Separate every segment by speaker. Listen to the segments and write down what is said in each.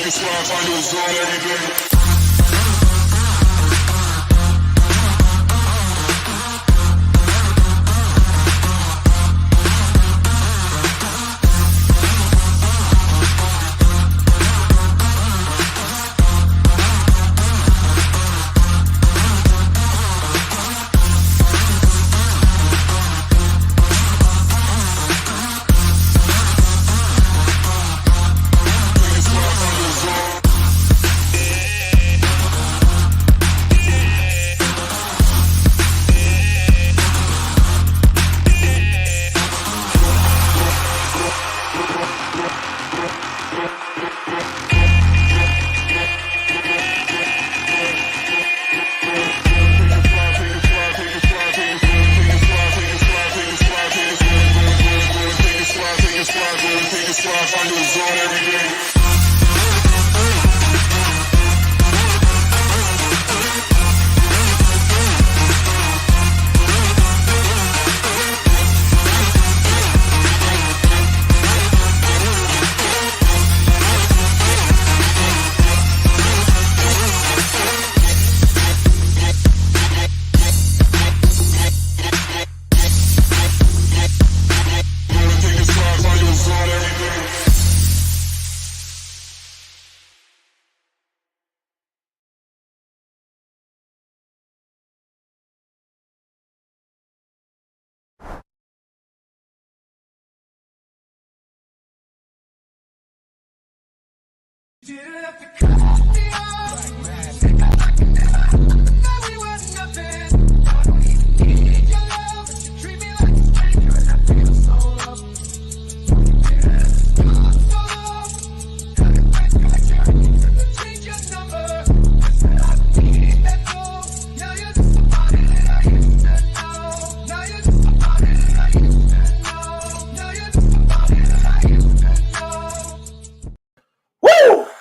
Speaker 1: take a slide, find your zone every day.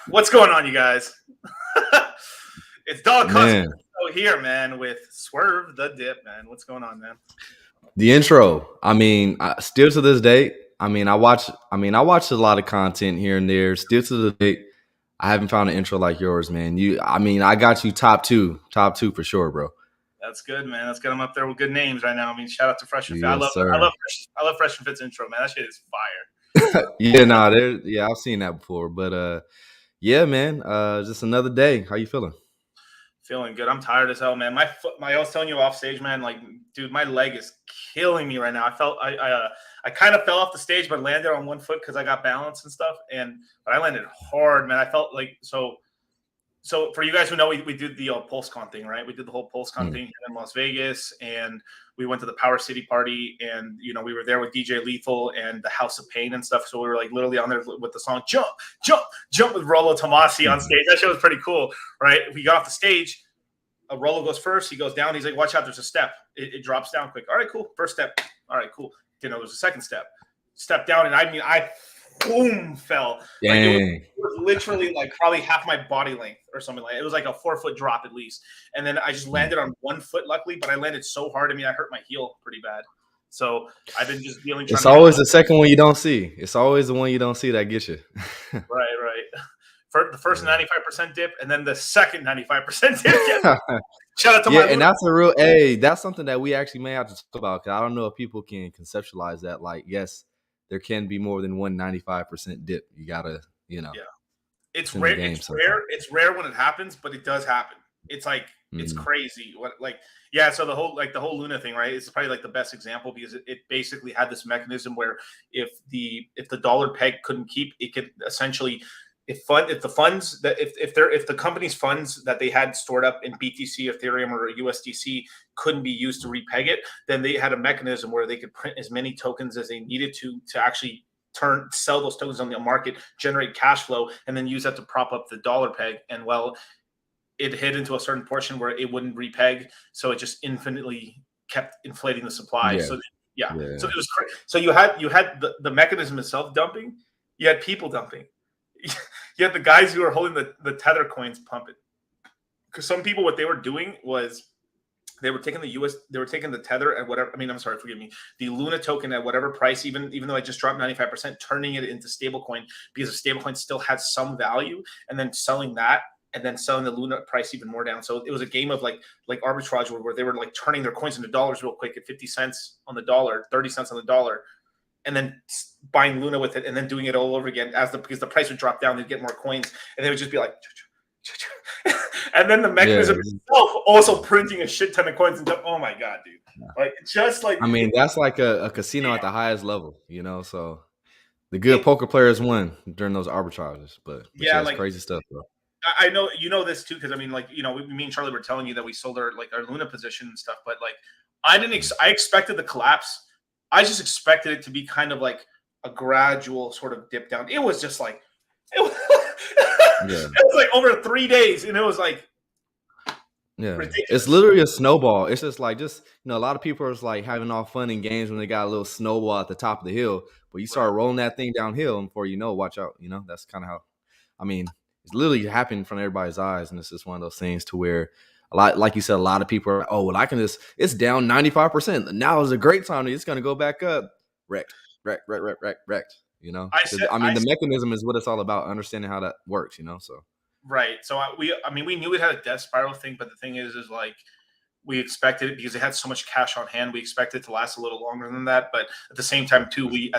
Speaker 2: What's going on, you guys? It's Dog Custom here, man, with Swerve the Dip, man. What's going on, man?
Speaker 3: The intro. I mean, still to this day, I watch a lot of content here and there. Still to the day, I haven't found an intro like yours, man. I got you top two for sure, bro.
Speaker 2: That's good, man. Let's get them up there with good names right now. I mean, shout out to Fresh and Fit.
Speaker 3: Yes,
Speaker 2: I love Fresh and Fit's intro, man. That shit is fire.
Speaker 3: I've seen that before, but yeah, man. Just another day. How you feeling?
Speaker 2: Feeling good. I'm tired as hell, man. I was telling you off stage, man. Like, dude, my leg is killing me right now. I kind of fell off the stage, but landed on one foot because I got balance and stuff. But I landed hard, man. I felt like so. For you guys who know, we did the PulseCon thing, right? We did the whole PulseCon thing here in Las Vegas, and we went to the Power City party, and we were there with DJ Lethal and the House of Pain and stuff. So we were like literally on there with the song "Jump, Jump, Jump" with Rollo Tomasi on stage. That shit was pretty cool, right? We got off the stage. Rollo goes first. He goes down. He's like, "Watch out! There's a step. It drops down quick." All right, cool. First step. All right, cool. There's a second step. Step down, and I boom fell. Like it was literally like probably half my body length or something like that. It was like a 4-foot drop at least. And then I just landed on one foot, luckily, but I landed so hard. I hurt my heel pretty bad. So I've been just dealing.
Speaker 3: It's always the second one you don't see. It's always the one you don't see that gets you.
Speaker 2: Right. For the first 95% dip, and then the second 95% dip. Shout out to
Speaker 3: and that's that's something that we actually may have to talk about, because I don't know if people can conceptualize that. Like, yes, there can be more than one 95% dip. You gotta,
Speaker 2: Yeah. It's rare. It's rare when it happens, but it does happen. It's like it's crazy. So the whole Luna thing, right? It's probably like the best example, because it basically had this mechanism where if the dollar peg couldn't keep, it could essentially if the company's funds that they had stored up in BTC, Ethereum, or USDC couldn't be used to repeg it, then they had a mechanism where they could print as many tokens as they needed to actually sell those tokens on the market, generate cash flow, and then use that to prop up the dollar peg. And it hit into a certain portion where it wouldn't repeg, so it just infinitely kept inflating the supply. So it was crazy. So you had the mechanism itself dumping, you had people dumping. You had the guys who were holding the tether coins pumping. Because some people, what they were doing was they were taking the Tether at whatever. I mean, I'm sorry, forgive me. The Luna token at whatever price, even though I just dropped 95%, turning it into stablecoin because the stablecoin still had some value, and then selling that, and then selling the Luna price even more down. So it was a game of like arbitrage where they were like turning their coins into dollars real quick at 50 cents on the dollar, 30 cents on the dollar, and then buying Luna with it, and then doing it all over again because the price would drop down, they'd get more coins, and they would just be like. And then the mechanism itself also printing a shit ton of coins. And oh my god, dude! Like just like
Speaker 3: I mean, that's like a casino at the highest level, so the good poker players win during those arbitrages. But it's
Speaker 2: like
Speaker 3: crazy stuff, bro.
Speaker 2: I know you know this too, because I mean, like, me and Charlie were telling you that we sold our Luna position and stuff, but like I expected the collapse. I just expected it to be kind of like a gradual sort of dip down. It was just like it was like over 3 days, and it was like ridiculous.
Speaker 3: It's literally a snowball. It's just like a lot of people are like having all fun and games when they got a little snowball at the top of the hill, but you start rolling that thing downhill, and before you know, watch out. That's kind of how. I mean, it's literally happening in front of everybody's eyes, and it's just one of those things to where a lot, like you said, a lot of people are, oh well, I can just. It's down 95%. Now is a great time. It's going to go back up. Wrecked. The mechanism is what it's all about. Understanding how that works. So.
Speaker 2: Right. So we knew it had a death spiral thing, but the thing is like we expected it because it had so much cash on hand. We expected it to last a little longer than that. But at the same time, too, we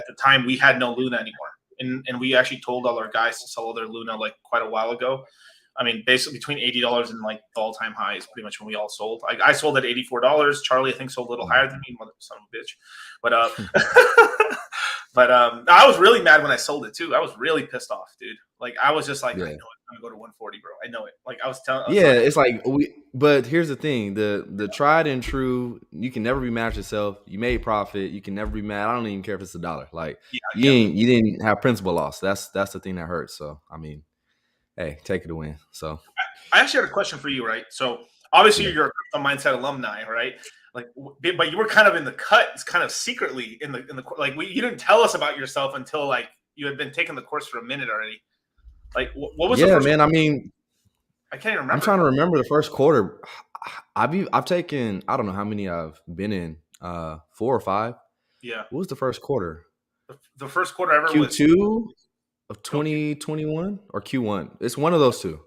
Speaker 2: had no Luna anymore. And we actually told all our guys to sell their Luna like quite a while ago. I mean, basically between $80 and like the all-time high is pretty much when we all sold. I sold at $84. Charlie, I think, sold a little higher than me, mother son of a bitch. But but I was really mad when I sold it too. I was really pissed off, dude. Like I was just like, I know it's gonna go to 140, bro. I know it. Like I was telling.
Speaker 3: It's like but here's the thing: the tried and true. You can never be mad at yourself. You made profit. You can never be mad. I don't even care if it's $1. Like you didn't have principal loss. That's the thing that hurts. So I mean, hey, take it to win. So
Speaker 2: I actually had a question for you, right? So obviously you're a Mindset alumni, right? Like, but you were kind of in the cut, kind of secretly in the like you didn't tell us about yourself until like you had been taking the course for a minute already. Like, what was?
Speaker 3: Yeah, man. I mean,
Speaker 2: I can't remember.
Speaker 3: I'm trying to remember the first quarter. I've taken, I don't know how many I've been in, 4 or 5.
Speaker 2: Yeah.
Speaker 3: What was the first quarter?
Speaker 2: The first quarter ever
Speaker 3: Q2 of 2021 or Q1. It's one of those two.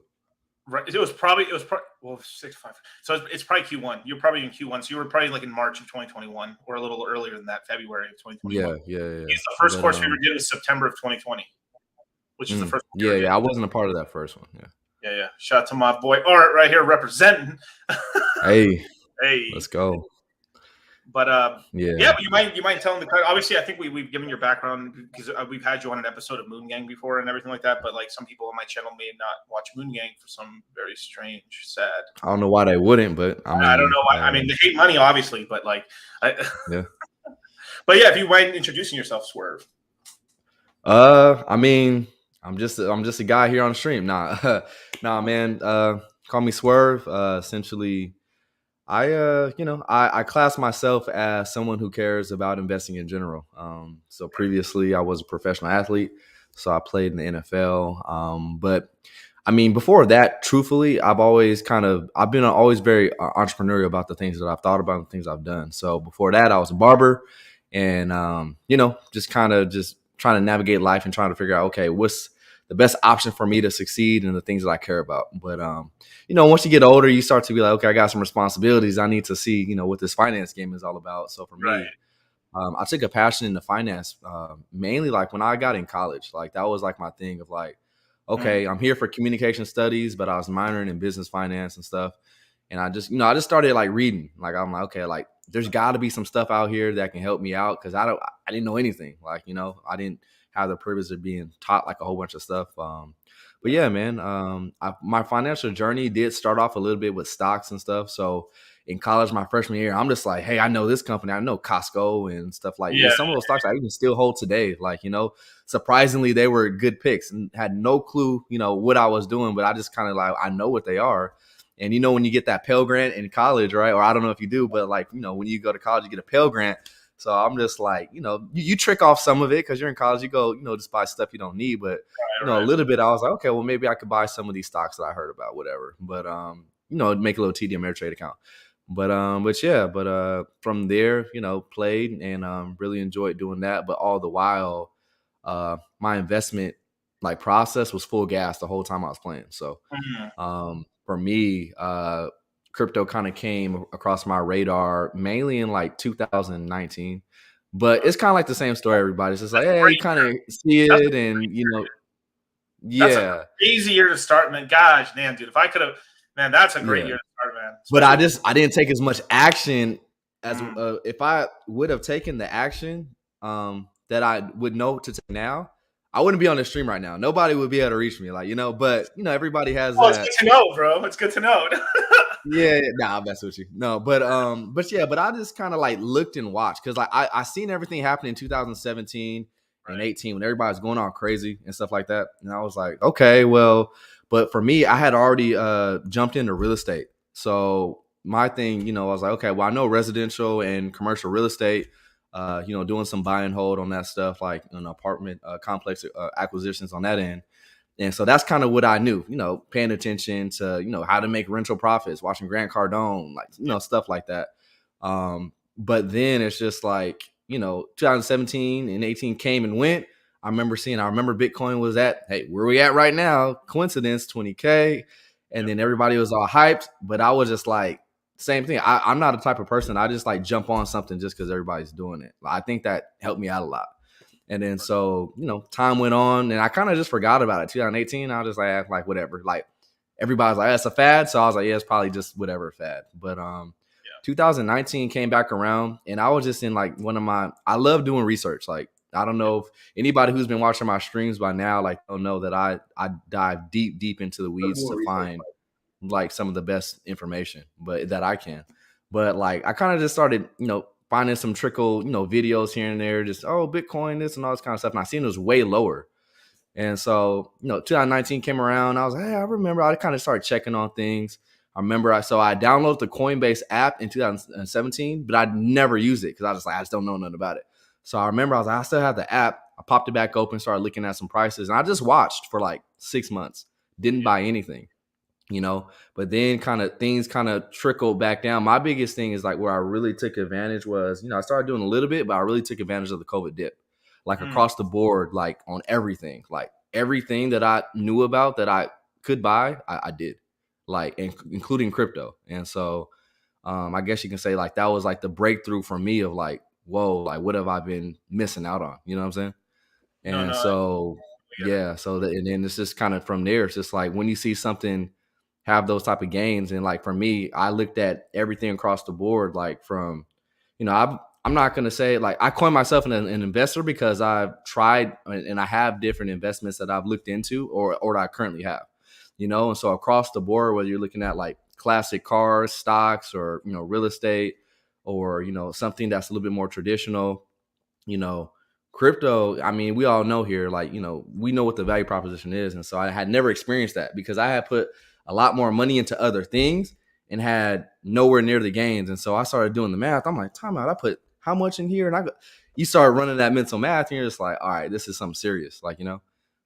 Speaker 2: Right. It was probably 6-5. So it's probably Q1. You're probably in Q1. So you were probably like in March of 2021 or a little earlier than that, February of 2021.
Speaker 3: Yeah.
Speaker 2: The first course we ever did was September of 2020, which is the first.
Speaker 3: Yeah. I wasn't a part of that first one.
Speaker 2: Yeah. Shout out to my boy Art right here representing.
Speaker 3: Hey. Let's go.
Speaker 2: But you might tell them the obviously I think we've given your background because we've had you on an episode of Moon Gang before and everything like that, but like some people on my channel may not watch Moon Gang for some very strange, sad.
Speaker 3: I don't know why they wouldn't, but
Speaker 2: I don't know why. I mean, they hate money obviously, but like
Speaker 3: yeah.
Speaker 2: But yeah, if you mind introducing yourself, Swerve.
Speaker 3: I mean, I'm just a guy here on the stream. Nah, man. Call me Swerve. Essentially, I class myself as someone who cares about investing in general. So previously I was a professional athlete, so I played in the NFL. But I mean, before that, truthfully, I've been always very entrepreneurial about the things that I've thought about and the things I've done. So before that, I was a barber and, just trying to navigate life and trying to figure out, okay, what's the best option for me to succeed in the things that I care about. But, once you get older, you start to be like, okay, I got some responsibilities. I need to see, what this finance game is all about. So for me, I took a passion into finance, mainly like when I got in college. Like that was like my thing of like, okay, I'm here for communication studies, but I was minoring in business finance and stuff. And I just started like reading. Like I'm like, okay, like there's got to be some stuff out here that can help me out because I didn't know anything. Like, I didn't have the privilege of being taught like a whole bunch of stuff. But yeah, man, my financial journey did start off a little bit with stocks and stuff. So in college, my freshman year, I'm just like, hey, I know this company. I know Costco and stuff like that. Some of those stocks I even still hold today. Like, surprisingly, they were good picks and had no clue, what I was doing. But I just kind of like, I know what they are. And, when you get that Pell Grant in college, right? Or I don't know if you do, but like, when you go to college, you get a Pell Grant. So I'm just like, you trick off some of it because you're in college, you go, just buy stuff you don't need. But, a little bit, I was like, okay, well, maybe I could buy some of these stocks that I heard about, whatever. But, make a little TD Ameritrade account. But from there, played and really enjoyed doing that. But all the while, my investment like process was full gas the whole time I was playing. So
Speaker 2: Mhm.
Speaker 3: for me, crypto kind of came across my radar mainly in like 2019. But it's kind of like the same story, everybody. It's just like,
Speaker 2: That's
Speaker 3: hey, you
Speaker 2: great.
Speaker 3: kind of see
Speaker 2: That's
Speaker 3: it and,
Speaker 2: that's a
Speaker 3: yeah,
Speaker 2: crazy year to start, man. Gosh, damn, dude. If I could have, man, that's a great
Speaker 3: yeah.
Speaker 2: year to start, man.
Speaker 3: But
Speaker 2: Especially with.
Speaker 3: I didn't take as much action as
Speaker 2: Mm,
Speaker 3: if I would have taken the action that I would know to take now. I wouldn't be on the stream right now. Nobody would be able to reach me, But everybody has
Speaker 2: oh, it's
Speaker 3: that.
Speaker 2: good to know, bro. It's good to know.
Speaker 3: Yeah, nah, I'll mess with you. No, but I just kind of like looked and watched because like I seen everything happen in 2017 and
Speaker 2: Right.
Speaker 3: 18 when everybody was going all crazy and stuff like that, and I was like, okay, well, but for me, I had already jumped into real estate, so my thing, I was like, okay, well, I know residential and commercial real estate, doing some buy and hold on that stuff, like an apartment complex acquisitions on that end. And so that's kind of what I knew, paying attention to, how to make rental profits, watching Grant Cardone, like, stuff like that. But then it's just like, 2017 and 18 came and went. I remember Bitcoin was at, hey, where we at right now? Coincidence, 20K. And
Speaker 2: Yep.
Speaker 3: then everybody was all hyped. But I was just like, same thing. I'm not a type of person. I just like jump on something just because everybody's doing it. I think that helped me out a lot. And then so, time went on and I kind of just forgot about it. 2018, I was just like whatever. Like everybody's like, that's a fad. So I was like, yeah, it's probably just whatever fad. But
Speaker 2: Yeah.
Speaker 3: 2019 came back around and I was just in like I love doing research. Like, I don't know if anybody who's been watching my streams by now, like, don't know that I dive deep into the weeds to find like some of the best information, but that I can. But like I kind of just started, finding some trickle, videos here and there, just Bitcoin, this and all this kind of stuff. And I seen it was way lower. And so, 2019 came around. I was like, hey, I remember I kind of started checking on things. I remember I downloaded the Coinbase app in 2017, but I'd never used it because I just don't know nothing about it. So I remember I was like, I still have the app. I popped it back open, started looking at some prices, and I just watched for like 6 months. Didn't
Speaker 2: Yeah.
Speaker 3: buy anything, but then things kind of trickled back down. My biggest thing is like where I really took advantage was, I started doing a little bit, but I really took advantage of the COVID dip, like
Speaker 2: Mm,
Speaker 3: across the board, like on everything, like everything that I knew about that I could buy, I did, like, including crypto. And so I guess you can say like that was like the breakthrough for me of like, whoa, like what have I been missing out on? You know what I'm saying?
Speaker 2: no,
Speaker 3: And
Speaker 2: no, I
Speaker 3: so,
Speaker 2: get it.
Speaker 3: yeah, and then it's just kind of from there. It's just like when you see something have those type of gains, and like for me, I looked at everything across the board, like from, I'm not gonna say like I coin myself an investor because I've tried and I have different investments that I've looked into or that I currently have, and so across the board, whether you're looking at like classic cars, stocks, or real estate, or something that's a little bit more traditional, you know, crypto, I mean, we all know here, like, we know what the value proposition is. And so I had never experienced that because I had put a lot more money into other things and had nowhere near the gains. And so I started doing the math. I'm like, time out, I put how much in here? And you start running that mental math and you're just like, all right, this is something serious, like.
Speaker 2: Yeah.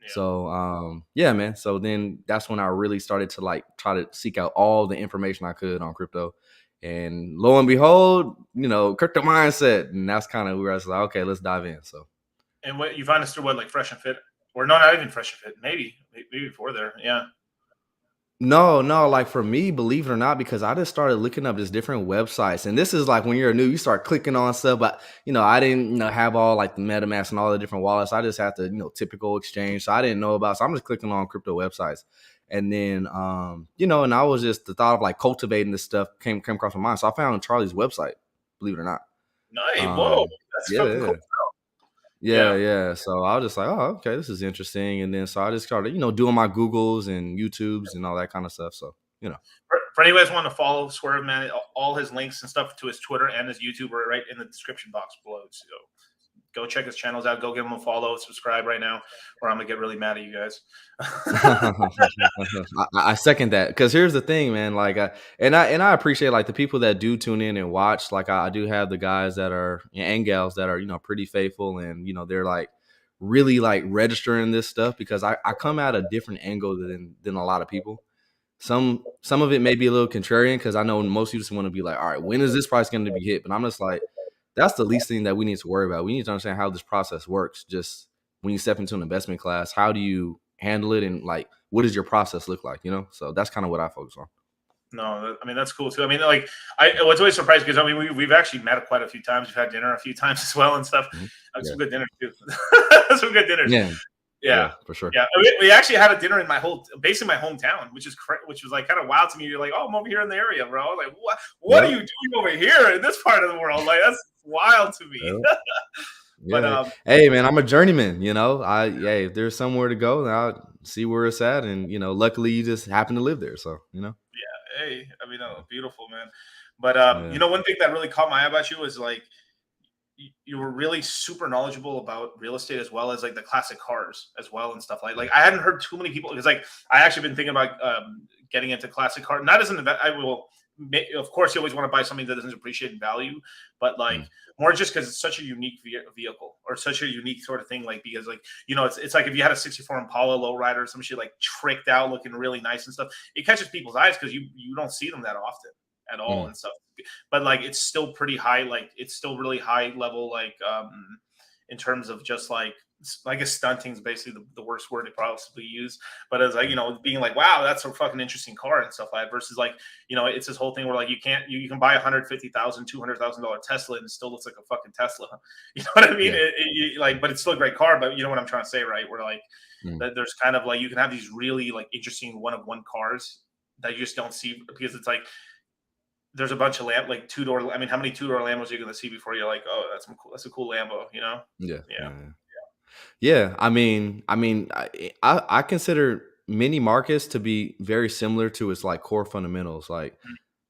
Speaker 3: So yeah, man. So then that's when I really started to like try to seek out all the information I could on crypto. And lo and behold, crypto mindset. And that's kind of where I was like, okay, let's dive in. So
Speaker 2: And what you find us through what, like Fresh and Fit, or no, not even Fresh and Fit, maybe before there. Yeah.
Speaker 3: no, like for me, believe it or not, because I just started looking up just different websites. And this is like when you're new, you start clicking on stuff. But I didn't have all like the MetaMask and all the different wallets. I just had the typical exchange. So I didn't know about. So I'm just clicking on crypto websites. And then and I was just the thought of like cultivating this stuff came across my mind. So I found Charlie's website, believe it or not.
Speaker 2: Nice. Whoa,
Speaker 3: Um
Speaker 2: that's
Speaker 3: yeah,
Speaker 2: fucking
Speaker 3: yeah.
Speaker 2: cool.
Speaker 3: Yeah,
Speaker 2: Yeah.
Speaker 3: yeah. So I was just like, oh, okay, this is interesting. And then so I just started, doing my Googles and YouTubes and all that kind of stuff. So,
Speaker 2: For anybody who want to follow Swerve, man, all his links and stuff to his Twitter and his YouTube are right in the description box below. So go check his channels out. Go give him a follow, subscribe right now, or I'm gonna get really mad at you guys.
Speaker 3: I second that because here's the thing, man. Like, I appreciate like the people that do tune in and watch. Like, I do have the guys that are and gals that are pretty faithful and they're like really like registering this stuff because I come at a different angle than a lot of people. some of it may be a little contrarian because I know most people just want to be like, all right, when is this price going to be hit? But I'm just like, that's the least thing that we need to worry about. We need to understand how this process works. Just when you step into an investment class, how do you handle it, and like, what does your process look like? You know, so that's kind of what I focus on.
Speaker 2: No, I mean that's cool too. I mean, like, I was always surprised because I mean we've actually met quite a few times. We've had dinner a few times as well and stuff.
Speaker 3: Mhm.
Speaker 2: Some
Speaker 3: Yeah.
Speaker 2: good dinners too. Some good dinners.
Speaker 3: Yeah,
Speaker 2: Yeah,
Speaker 3: yeah, for sure.
Speaker 2: yeah. We actually had a dinner in basically my hometown, which was like kind of wild to me. You're like, oh, I'm over here in the area, bro. Like, what are
Speaker 3: Yep.
Speaker 2: you doing over here in this part of the world? Like, that's wild to me.
Speaker 3: Yep.
Speaker 2: But
Speaker 3: Yeah. Hey, man, I'm a journeyman. You know, if there's somewhere to go, I'll see where it's at, and luckily you just happen to live there, so
Speaker 2: hey, I mean,
Speaker 3: Yeah.
Speaker 2: beautiful, man. But
Speaker 3: Yeah.
Speaker 2: one thing that really caught my eye about you was like you were really super knowledgeable about real estate as well as like the classic cars as well and stuff like I hadn't heard too many people because like I actually been thinking about getting into classic car, not as an event. I will, of course, you always want to buy something that doesn't appreciate in value, but like
Speaker 3: Mm.
Speaker 2: more just because it's such a unique vehicle or such a unique sort of thing. Like because like it's like if you had a '64 Impala lowrider or some shit like tricked out, looking really nice and stuff, it catches people's eyes because you don't see them that often at all
Speaker 3: Mm.
Speaker 2: and stuff. But like it's still pretty high, like it's still really high level, like in terms of just like I guess stunting is basically the worst word to possibly use. But as like, being like, wow, that's a fucking interesting car and stuff like that, versus like, it's this whole thing where like you can buy $150,000, $200,000 Tesla and it still looks like a fucking Tesla. You know what I mean?
Speaker 3: Yeah.
Speaker 2: But it's still a great car, but you know what I'm trying to say, right? Where like
Speaker 3: Mm.
Speaker 2: that there's kind of like you can have these really like interesting one of one cars that you just don't see because it's like there's a bunch of like two-door. I mean, how many two-door Lambos are you going to see before you're like, oh, that's a cool Lambo, you know?
Speaker 3: Yeah.
Speaker 2: Yeah.
Speaker 3: Yeah. Yeah, I consider many markets to be very similar to its like core fundamentals. Like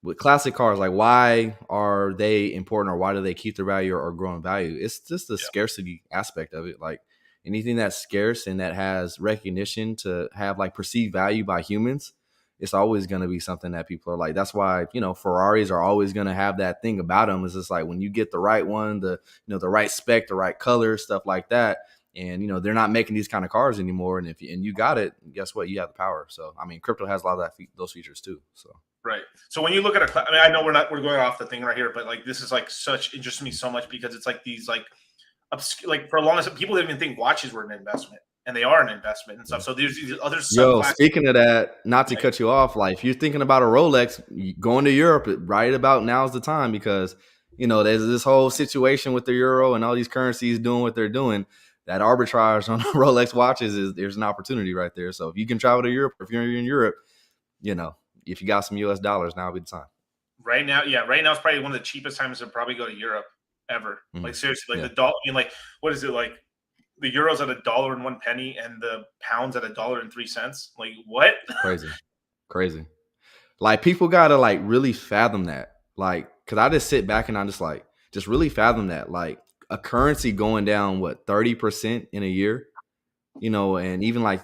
Speaker 3: with classic cars, like why are they important, or why do they keep their value or grow in value? It's just the
Speaker 2: Yeah.
Speaker 3: scarcity aspect of it. Like anything that's scarce and that has recognition to have like perceived value by humans, it's always going to be something that people are like. That's why Ferraris are always going to have that thing about them. Is just like when you get the right one, the right spec, the right color, stuff like that. And they're not making these kind of cars anymore. And if you got it, guess what? You have the power. So I mean, crypto has a lot of those features too. So
Speaker 2: Right. So when you look at I mean, I know we're going off the thing right here, but like this is like interests me so much because it's like these like like for a long time people didn't even think watches were an investment, and they are an investment and stuff. So there's these other
Speaker 3: yo,
Speaker 2: subclasses.
Speaker 3: speaking of that, not to cut you off, like if you're thinking about a Rolex, going to Europe right about now is the time, because there's this whole situation with the euro and all these currencies doing what they're doing. That arbitrage on Rolex watches there's an opportunity right there. So if you can travel to Europe, if you're in Europe, if you got some US dollars, now would be the time.
Speaker 2: Right now, yeah, right now it's probably one of the cheapest times to probably go to Europe ever.
Speaker 3: Mhm.
Speaker 2: Like seriously, like
Speaker 3: Yeah.
Speaker 2: the dollar. I mean, like what is it like? The euro's at $1.01 and the pound's at $1.03. Like what?
Speaker 3: Crazy. Like people gotta like really fathom that. Like, cause I just sit back and I just really fathom that. Like a currency going down 30% in a year, and even like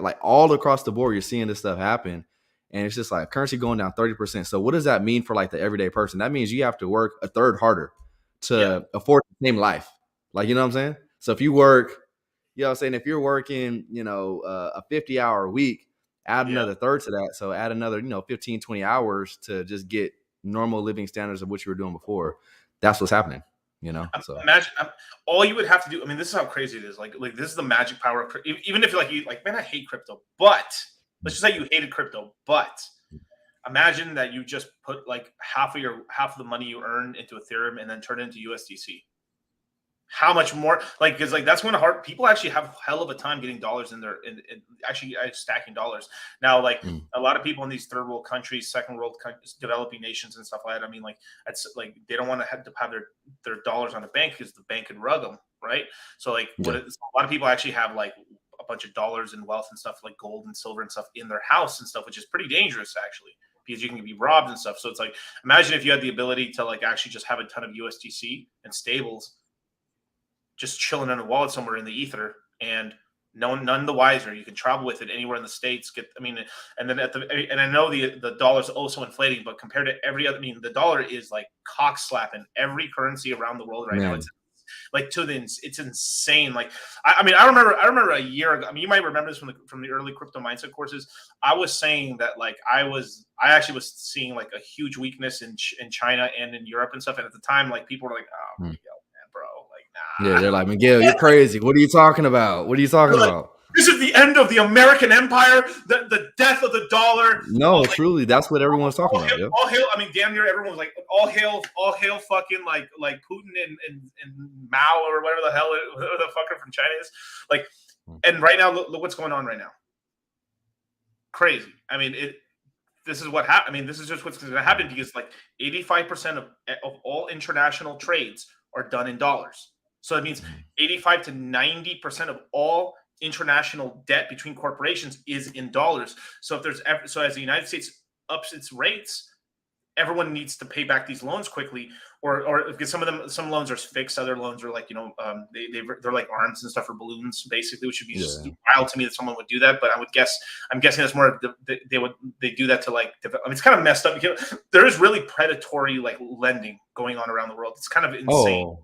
Speaker 3: like all across the board, you're seeing this stuff happen, and it's just like currency going down 30%. So what does that mean for like the everyday person? That means you have to work a third harder to afford the same life. Like, you know what I'm saying? So if you work, what I'm saying, if you're working, a 50-hour week, add
Speaker 2: Yeah.
Speaker 3: another third to that. So add another, 15, 20 hours to just get normal living standards of what you were doing before. That's what's happening, so.
Speaker 2: Imagine all you would have to do. I mean, this is how crazy it is. Like this is the magic power of even if like you like, man, I hate crypto, but let's just say you hated crypto, but imagine that you just put like half of the money you earn into Ethereum and then turn it into USDC. How much more? Like, because like that's when people actually have a hell of a time getting dollars in actually stacking dollars. Now, like a lot of people in these third world countries, second world countries, developing nations and stuff like that. I mean, like it's like they don't want to have their dollars on the bank because the bank can rug them, right? So like a lot of people actually have like a bunch of dollars and wealth and stuff like gold and silver and stuff in their house and stuff, which is pretty dangerous actually, because you can be robbed and stuff. So it's like, imagine if you had the ability to like actually just have a ton of USDC and stables just chilling in a wallet somewhere in the ether, and none the wiser. You can travel with it anywhere in the States. And then and I know the dollar's also inflating, but compared to every other, I mean, the dollar is like cock slapping every currency around the world right now. it's insane. Like I remember a year ago. I mean, you might remember this from the early crypto mindset courses. I was saying that like I actually was seeing like a huge weakness in China and in Europe and stuff. And at the time, like people were like, "Oh, Miguel, man, bro, like
Speaker 3: Yeah,
Speaker 2: nah."
Speaker 3: they're like, Miguel, you're crazy. What are you talking about? What are you talking
Speaker 2: Like,
Speaker 3: about?
Speaker 2: this is the end of the American empire, the death of the dollar.
Speaker 3: No,
Speaker 2: Like,
Speaker 3: truly, that's what everyone's talking about. Yep.
Speaker 2: all hail. I mean, damn near everyone was like, all hail, fucking like Putin and Mao or whatever the hell, whatever the fucker from China is. Like, and right now, look what's going on right now. Crazy. I mean, this is what happened. I mean, this is just what's going to happen because like 85% of all international trades are done in dollars. So it means 85 to 90% of all international debt between corporations is in dollars. So if there's as the United States ups its rates, everyone needs to pay back these loans quickly, or because some loans are fixed, other loans are like they're like arms and stuff for balloons basically, which would be just wild to me that someone would do that. But I'm guessing that's more they do that to like I mean, it's kind of messed up because there is really predatory like lending going on around the world. It's kind of insane.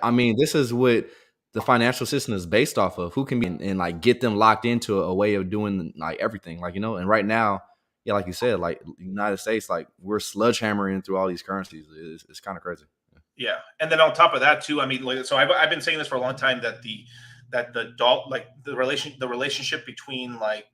Speaker 3: I mean, this is what the financial system is based off of. Who can be and like get them locked into a way of doing like everything, like and right now. Yeah, like you said, like United States, like we're sledgehammering through all these currencies. It's kind of crazy.
Speaker 2: Yeah, and then on top of that too, I mean, like, so I've been saying this for a long time that the relationship between like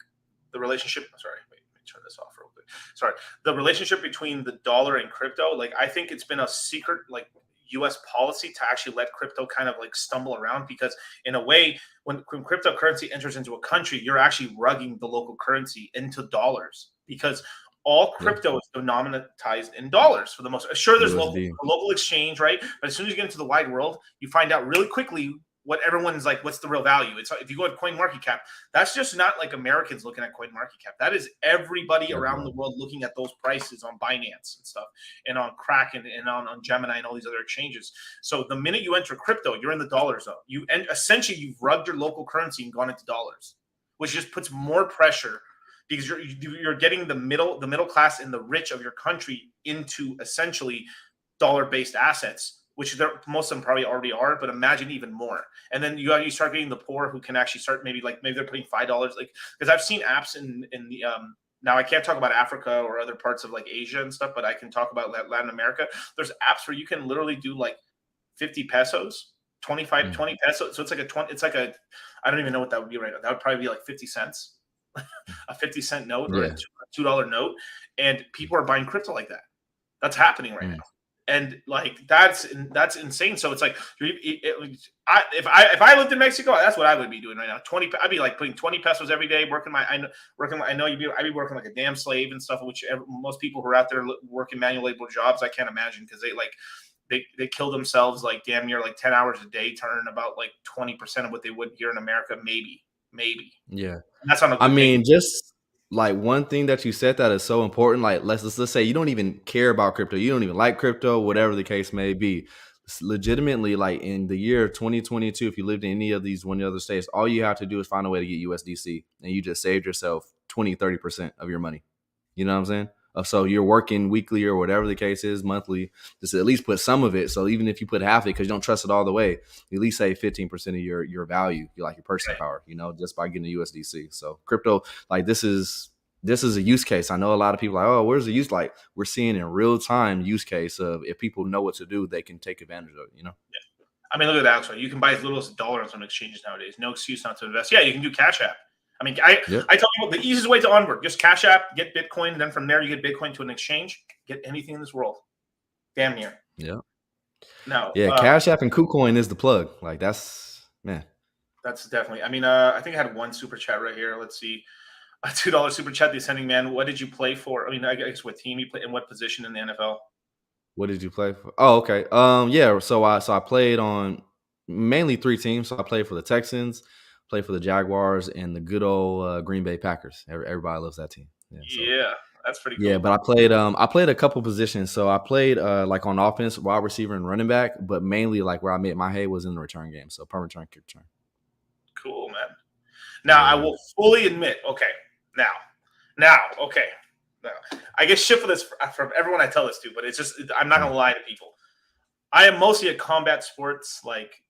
Speaker 2: the relationship. Sorry, wait, let me turn this off real quick. Sorry, the relationship between the dollar and crypto. Like, I think it's been a secret like U.S. policy to actually let crypto kind of like stumble around because in a way, when cryptocurrency enters into a country, you're actually rugging the local currency into dollars. Because all crypto is denominatized in dollars for the most. Sure, there's local exchange, right? But as soon as you get into the wide world, you find out really quickly what everyone's like. What's the real value? It's if you go to CoinMarketCap, that's just not like Americans looking at CoinMarketCap. That is everybody around the world looking at those prices on Binance and stuff, and on Kraken and on Gemini and all these other exchanges. So the minute you enter crypto, you're in the dollar zone. Essentially you've rugged your local currency and gone into dollars, which just puts more pressure. Because you're getting the middle class and the rich of your country into essentially dollar-based assets, which most of them probably already are, but imagine even more. And then you start getting the poor who can actually start maybe they're putting $5 like because I've seen apps in the now I can't talk about Africa or other parts of like Asia and stuff, but I can talk about Latin America. There's apps where you can literally do like 50 pesos, 20 pesos. So it's like a I don't even know what that would be right now. That would probably be like 50 cents. A 50-cent note or a $2 note, and people are buying crypto like that. That's happening right now, and like that's insane. So it's like if I lived in Mexico, that's what I would be doing right now. I'd be like putting 20 pesos every day, I'd be working like a damn slave and stuff, which most people who are out there working manual labor jobs, I can't imagine because they kill themselves like damn near like 10 hours a day to earn about like 20% of what they would here in America, maybe.
Speaker 3: Yeah.
Speaker 2: And that's on a good
Speaker 3: I mean,
Speaker 2: day.
Speaker 3: just like one thing that you said that is so important. Like let's say you don't even care about crypto, you don't even like crypto, whatever the case may be. It's legitimately, like in the year 2022, if you lived in any of these one of the other states, all you have to do is find a way to get USDC, and you just saved yourself 20-30% of your money. You know what I'm saying? So you're working weekly or whatever the case is, monthly, just at least put some of it. So even if you put half of it because you don't trust it all the way, you at least save 15% of your value, your purchasing power, just by getting the USDC. So crypto, like this is a use case. I know a lot of people are like, oh, where's the use? Like we're seeing in real time use case of if people know what to do, they can take advantage of it,
Speaker 2: Yeah. I mean, look at that. So you can buy as little as $1 on exchanges nowadays. No excuse not to invest. Yeah, you can do Cash App. I mean, I tell people the easiest way to onboard, just Cash App, get Bitcoin, and then from there you get Bitcoin to an exchange, get anything in this world. Damn near.
Speaker 3: Yeah.
Speaker 2: No.
Speaker 3: Yeah, Cash App and KuCoin is the plug. Like that's
Speaker 2: definitely. I mean, I think I had one super chat right here. Let's see. A $2 super chat, the Ascending Man. What did you play for? I mean, I guess what team you play in what position in the NFL?
Speaker 3: What did you play for? Oh, okay. Yeah. So I played on mainly 3 teams. So I played for the Texans, played for the Jaguars, and the good old Green Bay Packers. Everybody loves that team.
Speaker 2: Yeah, that's pretty cool.
Speaker 3: Yeah, but I played a couple positions. So I played like on offense, wide receiver, and running back. But mainly like where I made my hay was in the return game. So punt return, kick return.
Speaker 2: Cool, man. Now I will fully admit. Okay. Now. Okay. I get shit for this from everyone I tell this to, but it's just I'm not gonna lie to people. I am mostly a combat sports like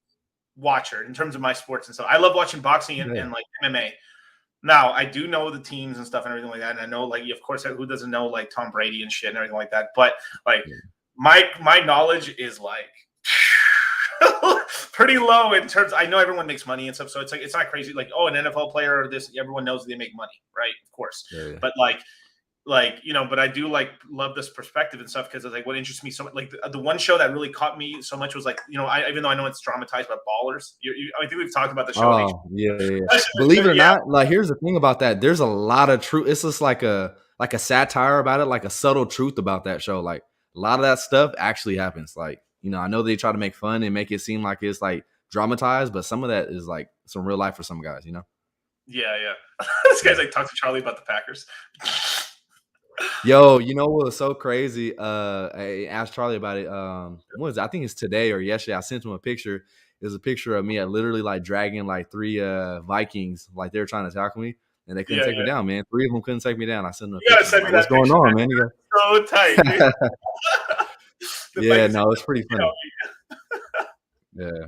Speaker 2: watcher in terms of my sports and stuff. I love watching boxing and like MMA. Now, I do know the teams and stuff and everything like that, and I know, like, of course, who doesn't know, like, Tom Brady and shit and everything like that. But like, my knowledge is like pretty low in terms. I know everyone makes money and stuff, so it's like it's not crazy. Like, oh, an NFL player or this, everyone knows they make money, right? Of course, but like but I do like love this perspective and stuff because it's like what interests me so much. Like the one show that really caught me so much was like even though I know it's dramatized, but Ballers. I think we've talked about the show.
Speaker 3: Oh yeah. Believe it or not, like here's the thing about that. There's a lot of truth. It's just like a satire about it, like a subtle truth about that show. Like a lot of that stuff actually happens. Like I know they try to make fun and make it seem like it's like dramatized, but some of that is like some real life for some guys.
Speaker 2: Yeah. This guy's like talk to Charlie about the Packers.
Speaker 3: Yo, what was so crazy? I asked Charlie about it. What was it? I think it's today or yesterday. I sent him a picture. It was a picture of me at literally like dragging like 3 Vikings, like they were trying to tackle me, and they couldn't take me down, man. 3 of them couldn't take me down. I sent him a picture. Like, what's going on, man?
Speaker 2: So tight, dude.
Speaker 3: Yeah, no, it's pretty funny. Yeah,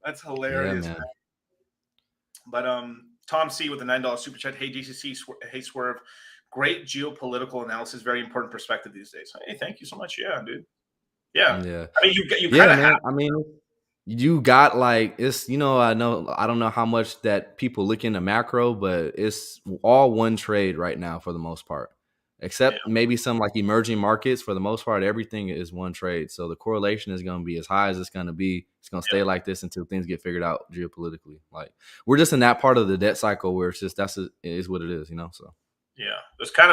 Speaker 2: that's hilarious,
Speaker 3: man.
Speaker 2: But Tom C with the $9 super chat. Hey DCC, hey Swerve. Great geopolitical analysis, very important perspective these days. Hey, thank you so much. Yeah, dude. Yeah. I mean, you kind of have.
Speaker 3: I mean, you got like it's I don't know how much that people look into macro, but it's all one trade right now for the most part, except maybe some like emerging markets. For the most part, everything is one trade. So the correlation is going to be as high as it's going to be. It's going to stay like this until things get figured out geopolitically. Like we're just in that part of the debt cycle where it's just it is what it is, So.
Speaker 2: Yeah, there's kind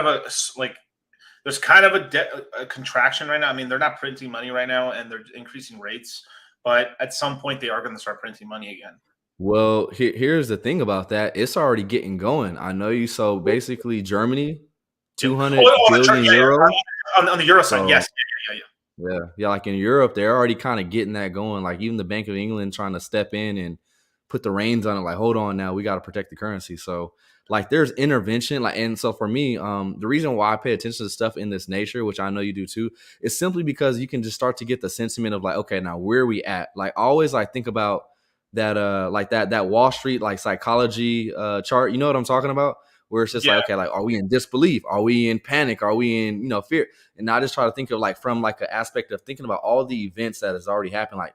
Speaker 2: of a contraction right now. I mean, they're not printing money right now, and they're increasing rates. But at some point, they are going to start printing money again.
Speaker 3: Well, here's the thing about that. It's already getting going. I know you. So basically, Germany, 200 billion euros.
Speaker 2: On the euro side, yes.
Speaker 3: Yeah. Like in Europe, they're already kind of getting that going. Like even the Bank of England trying to step in and put the reins on it. Like, hold on now, we got to protect the currency. So like there's intervention. Like, and so for me, the reason why I pay attention to stuff in this nature, which I know you do too, is simply because you can just start to get the sentiment of like, okay, now where are we at? Like always like think about that, like that Wall Street, like psychology chart. You know what I'm talking about? Where it's just like, okay, like, are we in disbelief? Are we in panic? Are we in, fear? And I just try to think of like from like an aspect of thinking about all the events that has already happened. Like,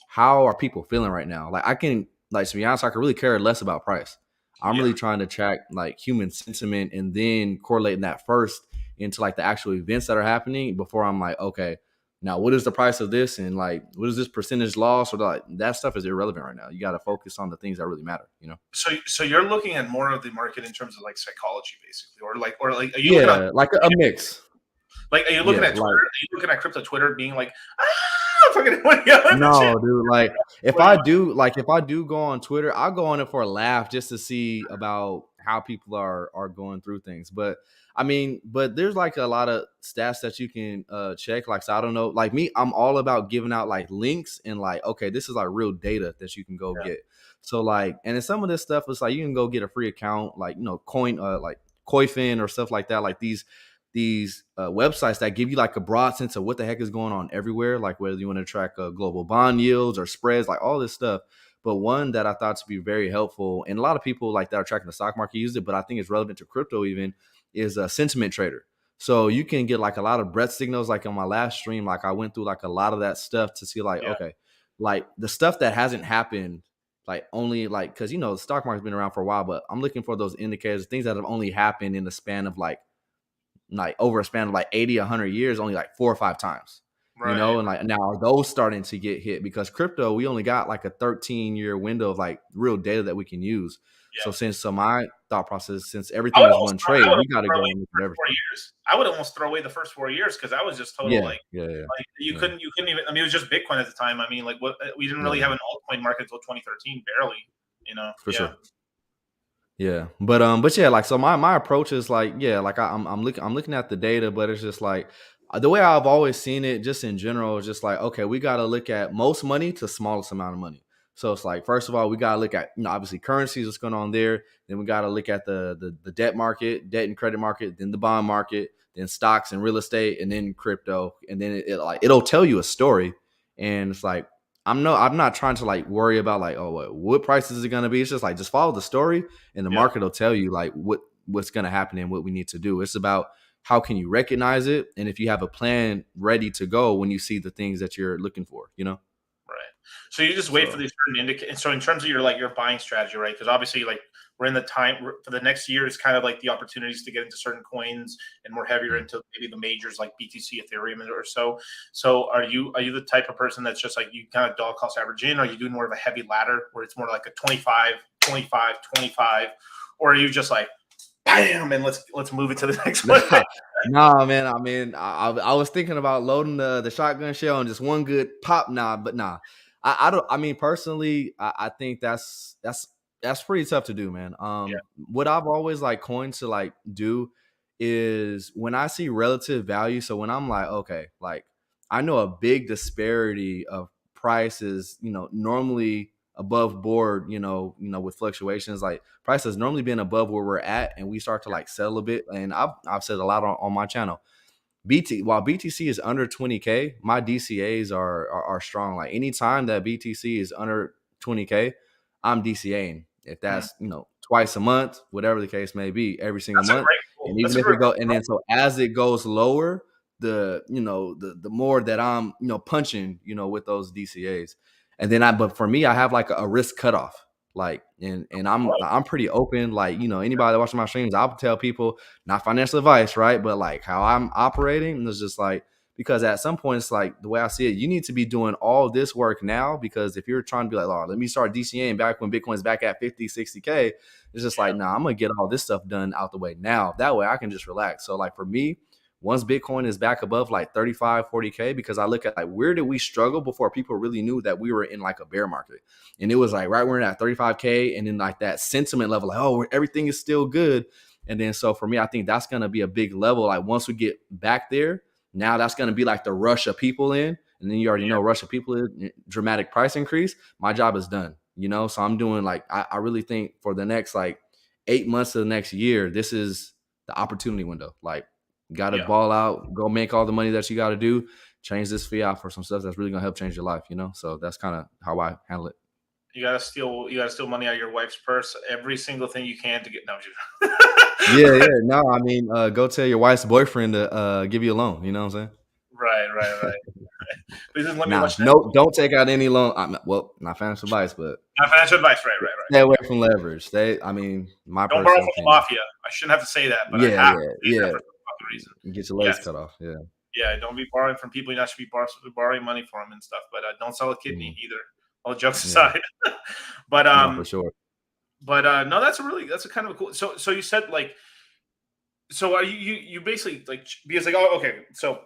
Speaker 3: how are people feeling right now? Like, to be honest, I could really care less about price. I'm really trying to track like human sentiment and then correlating that first into like the actual events that are happening before I'm like, okay, now what is the price of this? And like, what is this percentage loss? Or like that stuff is irrelevant right now. You got to focus on the things that really matter,
Speaker 2: So you're looking at more of the market in terms of like psychology, basically, or are you looking at
Speaker 3: like a mix?
Speaker 2: Like, are you looking at Twitter? Are you looking at crypto Twitter being like,
Speaker 3: no, dude. Like, if I do go on Twitter, I'll go on it for a laugh just to see about how people are going through things. But I mean, there's like a lot of stats that you can check. Like, so I don't know. Like me, I'm all about giving out like links and like, okay, this is like real data that you can go get. So like, and then some of this stuff is like you can go get a free account, like like Coifin or stuff like that. Like these websites that give you like a broad sense of what the heck is going on everywhere, like whether you want to track global bond yields or spreads, like all this stuff. But one that I thought to be very helpful, and a lot of people like that are tracking the stock market use it, but I think it's relevant to crypto even, is a sentiment trader. So you can get like a lot of breath signals. Like on my last stream, like I went through like a lot of that stuff to see like, okay, like the stuff that hasn't happened, like only like, because the stock market's been around for a while, but I'm looking for those indicators, things that have only happened in the span of like over a span of like 80, 100 years, only like 4 or 5 times, and like now are those starting to get hit? Because crypto, we only got like a 13-year window of like real data that we can use. So my thought process, since everything is one trade, we got to go and look at everything.
Speaker 2: 4 years. I would almost throw away the first 4 years because I was just total like you couldn't even. I mean, it was just Bitcoin at the time. I mean, like we didn't really have an altcoin market until 2013, barely.
Speaker 3: For sure. Yeah, but yeah, like so my approach is like, like I'm looking at the data, but it's just like the way I've always seen it, just in general, is just like, okay, we got to look at most money to smallest amount of money. So it's like, first of all, we got to look at obviously currencies, what's going on there. Then we got to look at the debt market, debt and credit market, then the bond market, then stocks and real estate, and then crypto, and then it'll tell you a story. And it's like I'm not trying to like worry about like, oh, what prices is it gonna be? It's just like just follow the story, and the
Speaker 2: Yeah.
Speaker 3: market will tell you like what's gonna happen and what we need to do. It's about how can you recognize it, and if you have a plan ready to go when you see the things that you're looking for,
Speaker 2: Right. So you just wait for
Speaker 3: So
Speaker 2: these certain indicators. So in terms of your buying strategy, right? Because obviously, like we're in the time for the next year is kind of like the opportunities to get into certain coins and more heavier into maybe the majors like BTC, Ethereum, or so. So are you the type of person that's just like you kind of dollar cost average in? Are you doing more of a heavy ladder where it's more like a 25, 25, 25, or are you just like bam and let's move it to the next one?
Speaker 3: nah, man. I mean, I was thinking about loading the shotgun shell and just one good pop. But nah. I don't. I mean, personally, I think that's pretty tough to do, man.
Speaker 2: Yeah.
Speaker 3: What I've always like coined to like do is when I see relative value. So when I'm like, okay, like I know a big disparity of prices, normally above board, with fluctuations, like price has normally been above where we're at, and we start to like settle a bit. And I've said a lot on my channel. While BTC is under 20K, my DCAs are strong. Like anytime that BTC is under 20K, I'm DCAing. If that's twice a month, whatever the case may be, every single
Speaker 2: That's a
Speaker 3: month.
Speaker 2: great
Speaker 3: And
Speaker 2: goal. That's
Speaker 3: even
Speaker 2: a
Speaker 3: if
Speaker 2: great
Speaker 3: it go, and then so as it goes lower, the more that I'm punching with those DCAs. And then but for me, I have like a risk cutoff. Like and I'm pretty open. Like anybody that watches my streams, I'll tell people, not financial advice, right? But like how I'm operating is just like, because at some point it's like the way I see it, you need to be doing all this work now, because if you're trying to be like, oh, let me start DCAing back when Bitcoin's back at 50, 60K, it's just like, nah, I'm gonna get all this stuff done out the way now. That way I can just relax. So like for me, once Bitcoin is back above like 35, 40K, because I look at like where did we struggle before people really knew that we were in like a bear market. And it was like right when we're at 35K, and then like that sentiment level, like, oh, everything is still good. And then so for me, I think that's gonna be a big level. Like once we get back there, now that's gonna be like the rush of people in. And then you already know rush of people in, dramatic price increase. My job is done, So I'm doing like I really think for the next like 8 months of the next year, this is the opportunity window. Like got to ball out, go make all the money that you got to do, change this fiat for some stuff that's really gonna help change your life, So that's kind of how I handle it.
Speaker 2: You gotta steal money out of your wife's purse. Every single thing you can to get no.
Speaker 3: Yeah. No, I mean, go tell your wife's boyfriend to give you a loan. You know what I'm saying?
Speaker 2: Right. Please just let me
Speaker 3: Nah,
Speaker 2: watch that.
Speaker 3: no, don't take out any loan. Well, not financial advice, but
Speaker 2: Not financial advice. Right.
Speaker 3: stay away from leverage. I mean, my
Speaker 2: Don't borrow
Speaker 3: personal
Speaker 2: from the
Speaker 3: opinion.
Speaker 2: mafia. I shouldn't have to say that, but I
Speaker 3: Yeah,
Speaker 2: have to say that
Speaker 3: yeah.
Speaker 2: for some fucking reason.
Speaker 3: Get your legs
Speaker 2: Yes.
Speaker 3: cut off. Yeah.
Speaker 2: Yeah. Don't be borrowing from people you're not should be borrowing money from and stuff. But don't sell a kidney either. All jokes aside. But
Speaker 3: No, for sure.
Speaker 2: no, that's a kind of a cool. So you said like. So are you basically like, because like, oh, okay, so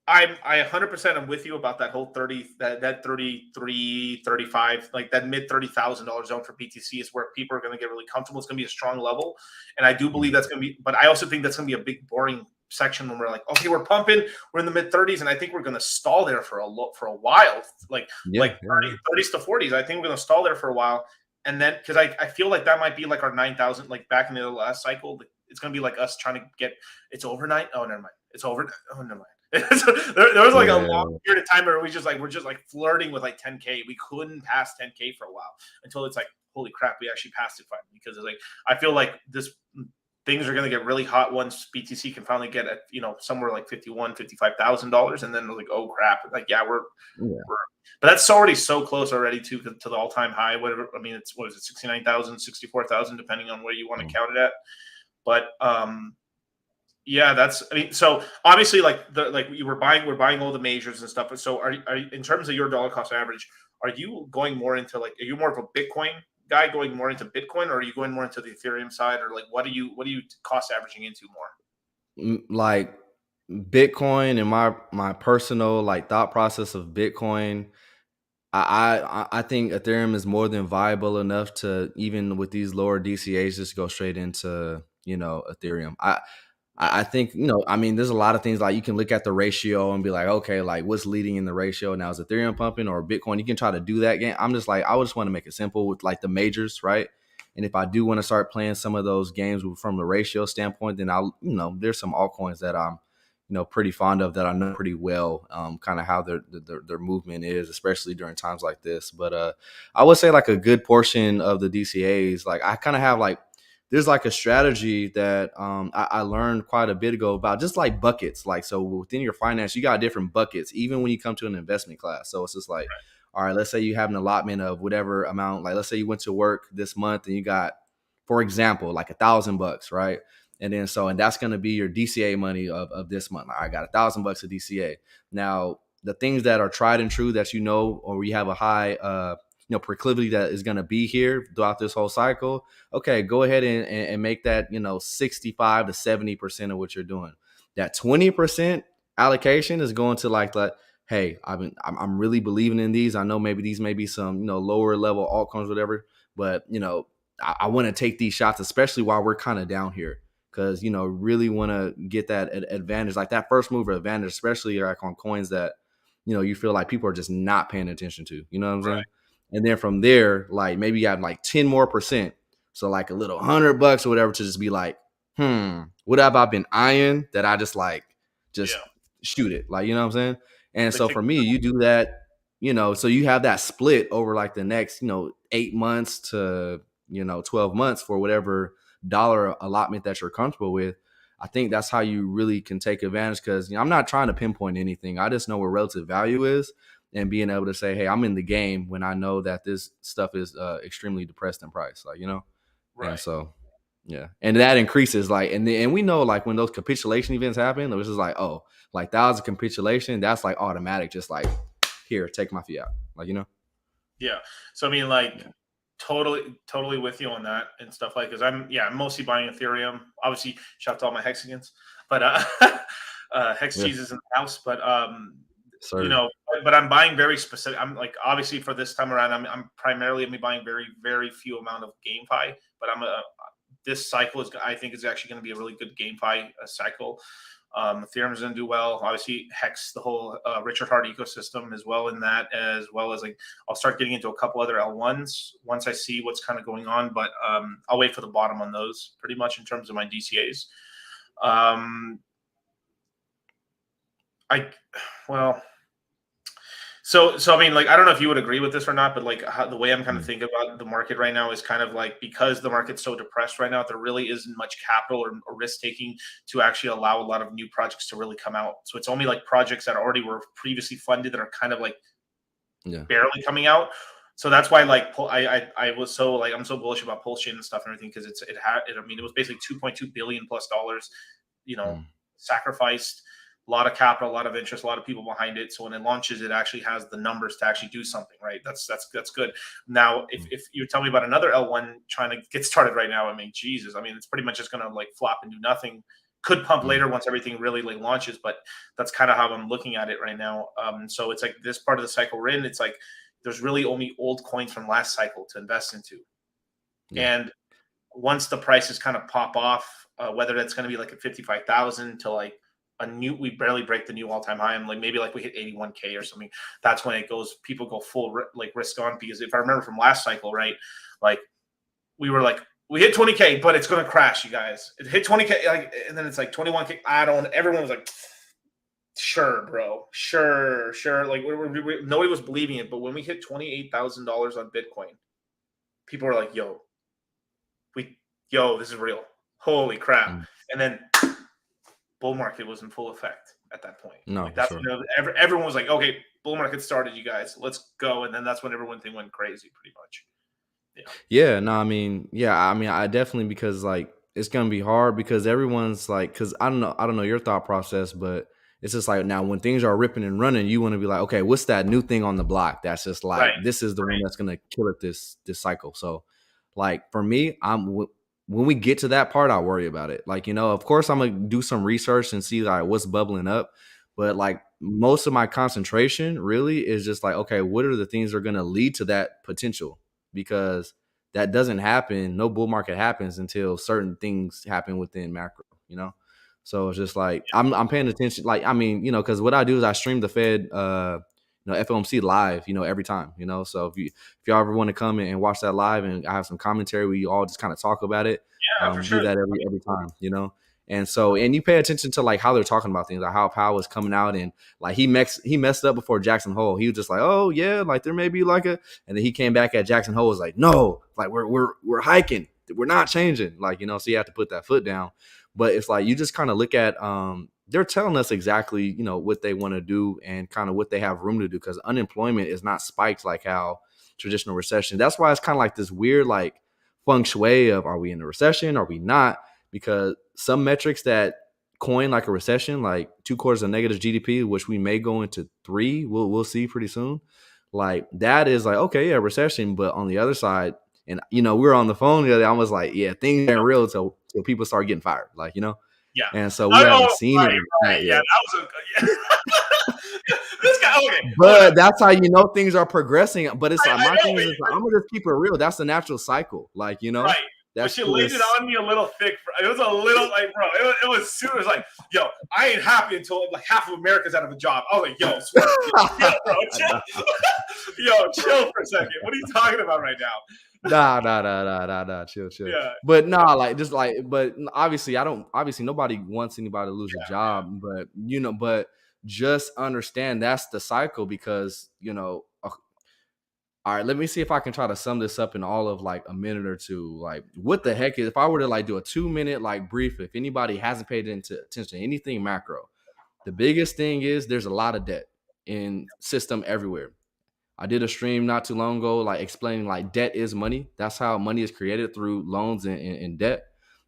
Speaker 2: I 100% am with you about that whole 30 that 33 35, like that mid $30,000 zone for BTC is where people are going to get really comfortable. It's going to be a strong level, and I do believe that's going to be, but I also think that's going to be a big boring section when we're like, okay, we're pumping, we're in the mid 30s, and I think we're going to stall there for a while, like 30s to 40s. I think we're going to stall there for a while, and then because I feel like that might be like our 9,000, like back in the last cycle. It's going to be like us trying to get it's overnight. Oh, never mind. It's over. Oh, never mind. there was like a long period of time where we're just like flirting with like 10K. We couldn't pass 10K for a while until it's like, holy crap, we actually passed it finally. Because it's like, I feel like things are going to get really hot once BTC can finally get at somewhere like $55,000, and then like, oh crap, like we're but that's already so close already to the all-time high. Whatever, I mean, it's what is it, 69,000, 64,000, depending on where you want to count it at. But that's, I mean, so obviously like we're buying all the majors and stuff. So are you, in terms of your dollar cost average, are you going more into like, are you more of a Bitcoin guy going more into Bitcoin, or are you going more into the Ethereum side, or like what are you cost averaging into more?
Speaker 3: Like Bitcoin and my personal like thought process of Bitcoin, I think Ethereum is more than viable enough to, even with these lower DCAs, just go straight into Ethereum. I think I mean, there's a lot of things like you can look at the ratio and be like, okay, like what's leading in the ratio now? Is Ethereum pumping or Bitcoin? You can try to do that game. I'm just like, I just want to make it simple with like the majors, right? And if I do want to start playing some of those games from the ratio standpoint, then I'll there's some altcoins that I'm pretty fond of, that I know pretty well, kind of how their movement is, especially during times like this. But I would say like a good portion of the DCAs, like I kind of have like, there's like a strategy that I learned quite a bit ago about, just like buckets. Like, so within your finance, you got different buckets, even when you come to an investment class. So it's just like, all right, let's say you have an allotment of whatever amount. Like, let's say you went to work this month and you got, for example, like $1,000, right? And then and that's going to be your DCA money of this month. I got $1,000 of DCA. Now, the things that are tried and true that or we have a high proclivity that is going to be here throughout this whole cycle. Okay, go ahead and make that 65 to 70% of what you're doing. That 20% allocation is going to like that. Hey, I'm really believing in these. I know maybe these may be some lower level altcoins, whatever, but I want to take these shots, especially while we're kind of down here, because really want to get that advantage, like that first mover advantage, especially like on coins that you feel like people are just not paying attention to. You know what I'm saying? And then from there, like maybe you have like 10 more percent, so like a little $100 or whatever, to just be like, what have I been eyeing that I just shoot it, like, you know what I'm saying? And so for me, you do that, so you have that split over like the next 8 months to 12 months for whatever dollar allotment that you're comfortable with. I think that's how you really can take advantage, because I'm not trying to pinpoint anything. I just know what relative value is, and being able to say, hey, I'm in the game when I know that this stuff is extremely depressed in price, like,
Speaker 2: Right.
Speaker 3: And so, yeah. And that increases, like, and we know, like, when those capitulation events happen, it was just like, oh, like that was a capitulation. That's like automatic, just like, here, take my fee out. Like,
Speaker 2: Yeah. So, I mean, like, totally with you on that and stuff, like, because I'm mostly buying Ethereum. Obviously, shout out to all my Hexagons, but Hex cheese is in the house. But but I'm buying very specific. I'm like, obviously for this time around, I'm primarily buying very, very few amount of GameFi. But this cycle I think is actually going to be a really good GameFi cycle. Ethereum is going to do well. Obviously, Hex, the whole Richard Heart ecosystem as well in that, as well as like I'll start getting into a couple other L1s once I see what's kind of going on. But I'll wait for the bottom on those pretty much in terms of my DCAs. So I mean, like, I don't know if you would agree with this or not, but like the way I'm kind of thinking about the market right now is kind of like, because the market's so depressed right now, there really isn't much capital or risk taking to actually allow a lot of new projects to really come out. So it's only like projects that already were previously funded that are kind of like barely coming out. So that's why, like, I was so like, I'm so bullish about Pulse Chain and stuff and everything, because it was basically $2.2 billion plus, sacrificed. A lot of capital, a lot of interest, a lot of people behind it. So when it launches, it actually has the numbers to actually do something, right? That's good. Now, if you tell me about another L1 trying to get started right now, I mean, Jesus, I mean, it's pretty much just going to like flop and do nothing. Could pump later once everything really like launches, but that's kind of how I'm looking at it right now. So it's like this part of the cycle we're in. It's like there's really only old coins from last cycle to invest into, and once the prices kind of pop off, whether that's going to be like at 55,000 to like we barely break the new all-time high, and like maybe like we hit 81K or something, that's when people go full like risk on. Because if I remember from last cycle, right, like we were like, we hit 20K, but it's going to crash, you guys. It hit 20K, like, and then it's like 21K. Everyone was like, sure, bro, sure. Like nobody was believing it. But when we hit $28,000 on Bitcoin, people were like, yo, this is real. Holy crap. And then bull market was in full effect at that point.
Speaker 3: No,
Speaker 2: like that's when everyone was like, okay, bull market started, you guys, let's go. And then that's when everyone went crazy, pretty much.
Speaker 3: I definitely, because like it's gonna be hard, because everyone's like, because I don't know your thought process, but it's just like, now when things are ripping and running, you want to be like, okay, what's that new thing on the block that's just like, this is the one that's gonna kill it this cycle. So like for me, when we get to that part, I worry about it. Like, of course I'm gonna do some research and see like what's bubbling up, but like most of my concentration really is just like, okay, what are the things that are gonna lead to that potential? Because that doesn't happen. No bull market happens until certain things happen within macro, So it's just like, I'm paying attention. Like, I mean, because what I do is I stream the Fed, FOMC live, every time, So if y'all ever want to come and watch that live, and I have some commentary, we all just kind of talk about it.
Speaker 2: For sure.
Speaker 3: Do that every time, And so, and you pay attention to like how they're talking about things, like how Powell was coming out and like he messed up before Jackson Hole. He was just like, oh yeah, like there may be like a, and then he came back at Jackson Hole was like, no, like we're hiking, we're not changing, like, you know. So you have to put that foot down. But it's like you just kind of look at they're telling us exactly, you know, what they want to do and kind of what they have room to do, because unemployment is not spiked like how traditional recession. That's why it's kind of like this weird like feng shui of, are we in a recession, are we not? Because some metrics that coin like a recession, like 2 quarters of negative GDP, which we may go into 3, we'll see pretty soon. Like that is like, okay, yeah, recession. But on the other side, and you know, we were on the phone the other day, I was like, yeah, things ain't real till people start getting fired, like, you know.
Speaker 2: Yeah.
Speaker 3: And so we haven't seen
Speaker 2: right,
Speaker 3: it
Speaker 2: right.
Speaker 3: yet.
Speaker 2: Yeah, that was this guy. Okay,
Speaker 3: but that's how you know things are progressing. But it's like my thing is like, I'm gonna just keep it real. That's the natural cycle, like, you know.
Speaker 2: Right.
Speaker 3: That's
Speaker 2: but she laid it on me a little thick. It was a little like, bro, it was super. It was like, yo, I ain't happy until like half of America's out of a job. I was like, yo, Swerve, yo, bro, chill. Yo, chill for a second. What are you talking about right now?
Speaker 3: Nah, chill.
Speaker 2: Yeah.
Speaker 3: But nah, like just like, but obviously nobody wants anybody to lose a job, but you know, but just understand that's the cycle, because, you know, all right, let me see if I can try to sum this up in all of like a minute or two. Like, what the heck is, if I were to like do a 2-minute like brief, if anybody hasn't paid attention to anything macro, the biggest thing is there's a lot of debt in system everywhere. I did a stream not too long ago, like explaining like debt is money. That's how money is created, through loans and debt.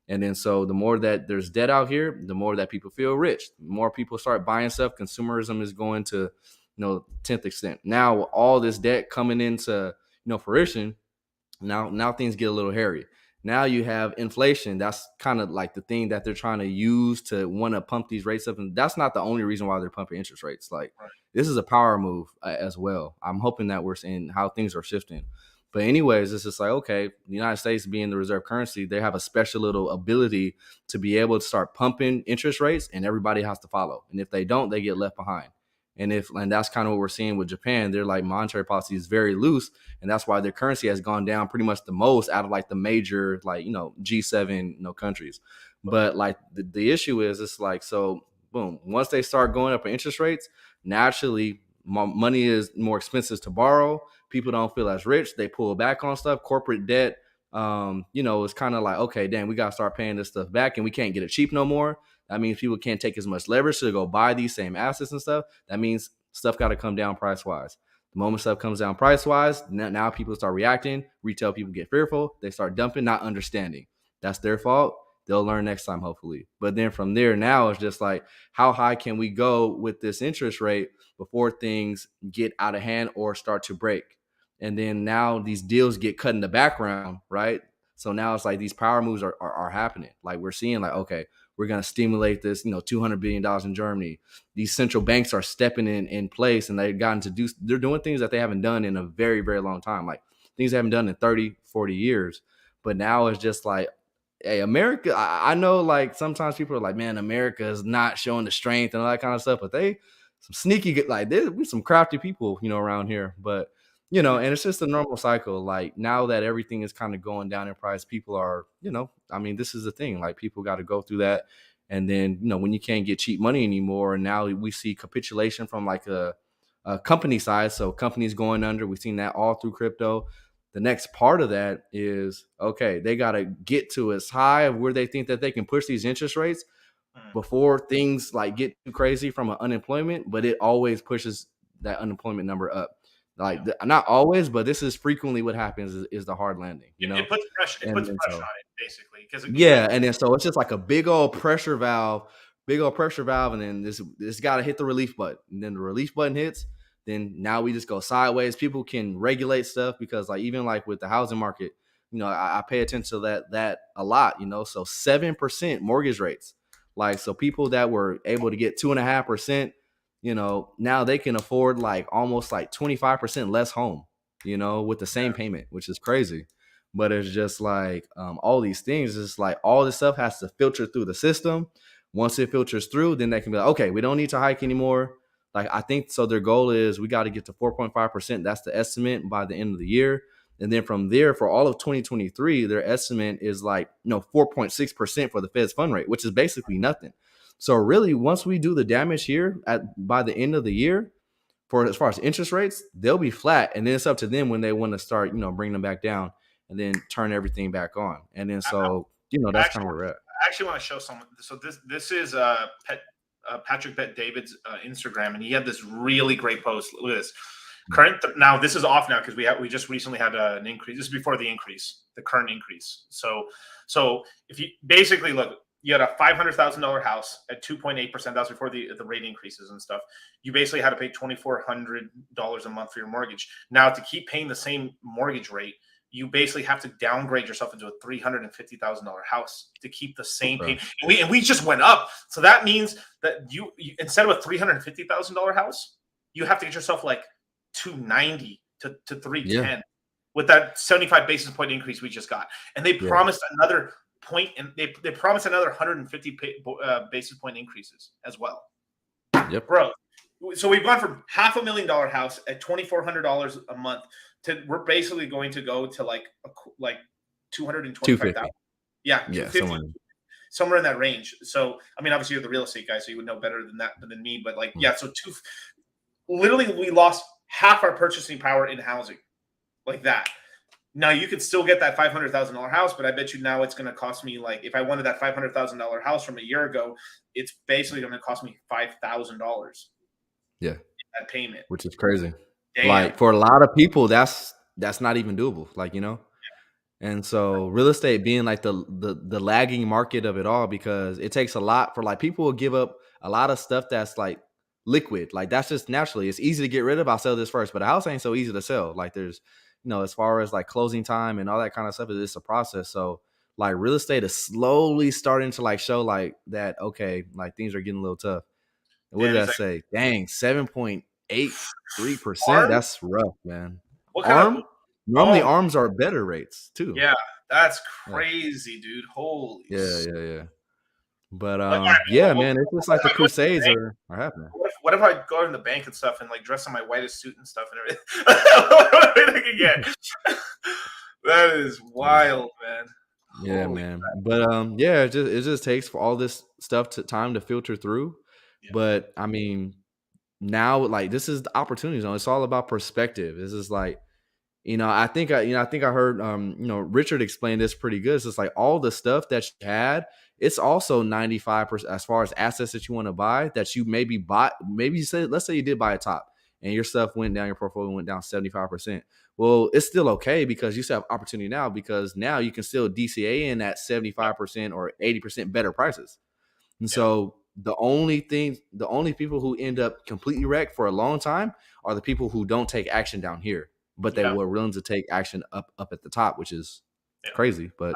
Speaker 3: And then so the more that there's debt out here, the more that people feel rich. The more people start buying stuff, consumerism is going to, you know, 10th extent. Now all this debt coming into, you know, fruition, now things get a little hairy. Now you have inflation. That's kind of like the thing that they're trying to use to want to pump these rates up. And that's not the only reason why they're pumping interest rates. Like, this is a power move as well. I'm hoping that we're seeing how things are shifting. But anyways, it's just like, okay, the United States being the reserve currency, they have a special little ability to be able to start pumping interest rates, and everybody has to follow. And if they don't, they get left behind. And that's kind of what we're seeing with Japan. Their like monetary policy is very loose, and that's why their currency has gone down pretty much the most out of like the major, like, you know, G7, you know, countries. But like the issue is, it's like, so boom, once they start going up in interest rates, naturally money is more expensive to borrow. People don't feel as rich. They pull back on stuff. Corporate debt, you know, it's kind of like, okay, damn, we got to start paying this stuff back, and we can't get it cheap no more. That means people can't take as much leverage to go buy these same assets and stuff. That means stuff got to come down price-wise. The moment stuff comes down price-wise, now people start reacting. Retail people get fearful. They start dumping, not understanding. That's their fault. They'll learn next time, hopefully. But then from there, now it's just like, how high can we go with this interest rate before things get out of hand or start to break? And then now these deals get cut in the background, right? So now it's like these power moves are happening. Like, we're seeing like, okay, we're going to stimulate this, you know, $200 billion in Germany. These central banks are stepping in place, and they're doing things that they haven't done in a very, very long time. Like things they haven't done in 30, 40 years. But now it's just like, hey, America, I know like sometimes people are like, man, America is not showing the strength and all that kind of stuff, but they some sneaky, like there's some crafty people, you know, around here. But, you know, and it's just a normal cycle. Like now that everything is kind of going down in price, people are, you know, I mean, this is the thing, like people got to go through that. And then, you know, when you can't get cheap money anymore, and now we see capitulation from like a company side. So companies going under, we've seen that all through crypto. The next part of that is, okay, they got to get to as high of where they think that they can push these interest rates before things like get too crazy from an unemployment, but it always pushes that unemployment number up. Like not always, but this is frequently what happens is the hard landing. You know,
Speaker 2: it puts pressure. It puts pressure on it, basically.
Speaker 3: Yeah, and then so it's just like a big old pressure valve, and then this got to hit the relief button, and then the relief button hits. Then now we just go sideways. People can regulate stuff, because like even like with the housing market, you know, I pay attention to that a lot. You know, so 7% mortgage rates. Like, so people that were able to get 2.5%. You know, now they can afford like almost like 25% less home, you know, with the same payment, which is crazy. But it's just like all these things, it's like all this stuff has to filter through the system. Once it filters through, then they can be like, okay, we don't need to hike anymore. Like, I think so their goal is we got to get to 4.5%. That's the estimate by the end of the year. And then from there, for all of 2023, their estimate is like 4.6% for the Fed's fund rate, which is basically nothing. So really, once we do the damage here by the end of the year, for as far as interest rates, they'll be flat, and then it's up to them when they want to start, bring them back down, and then turn everything back on. And then that's kind of where we're at.
Speaker 2: I actually want to show someone. So this is Patrick Bet David's Instagram, and he had this really great post. Look at this. Now this is off now because we just recently had an increase. This is before the increase, the current increase. So if you basically look, you had a $500,000 house at 2.8%. That was before the rate increases and stuff. You basically had to pay $2,400 a month for your mortgage. Now, to keep paying the same mortgage rate, you basically have to downgrade yourself into a $350,000 house to keep the same payment. And we just went up. So that means that you instead of a $350,000 house, you have to get yourself like $290 to $310 with that 75 basis point increase we just got. And they promised another point, and they promised another 150 basis point increases as well.
Speaker 3: Yep,
Speaker 2: bro. So we've gone from $500,000 house at $2,400 a month to we're basically going to go to like 225,000. Yeah, 250, somewhere in that range. So I mean, obviously you're the real estate guy, so you would know better than me. But like, so literally we lost half our purchasing power in housing, like that. Now you could still get that $500,000 house, but I bet you now it's going to cost me, like, if I wanted that $500,000 house from a year ago, it's basically going to cost me $5,000.
Speaker 3: Yeah,
Speaker 2: that payment,
Speaker 3: which is crazy.
Speaker 2: Damn.
Speaker 3: Like for a lot of people, that's not even doable. Like and so real estate being like the lagging market of it all, because it takes a lot for like people will give up a lot of stuff that's like liquid. Like that's just naturally, it's easy to get rid of. I'll sell this first, but a house ain't so easy to sell. Like there's as far as like closing time and all that kind of stuff, it's a process. So like real estate is slowly starting to like show like that, okay, like things are getting a little tough. And what did I say? Dang, 7.83%. That's rough, man. Normally ARMs are better rates too.
Speaker 2: Yeah, that's crazy, dude. Holy
Speaker 3: Yeah. But man, it's just like the Crusades are happening.
Speaker 2: What if I go in the bank and stuff and like dress in my whitest suit and stuff and everything? What am I gonna get? That is wild, man.
Speaker 3: Yeah, holy man. But it just takes for all this stuff time to filter through. Yeah. But I mean, now like this is the opportunity zone. It's all about perspective. This is like, I think I heard Richard explain this pretty good. It's just like all the stuff that you had, it's also 95% as far as assets that you want to buy that you maybe bought. Maybe let's say you did buy a top and your stuff went down, your portfolio went down 75%. Well, it's still okay because you still have opportunity now, because now you can still DCA in at 75% or 80% better prices. And so the only people who end up completely wrecked for a long time are the people who don't take action down here, but they were willing to take action up at the top, which is crazy. But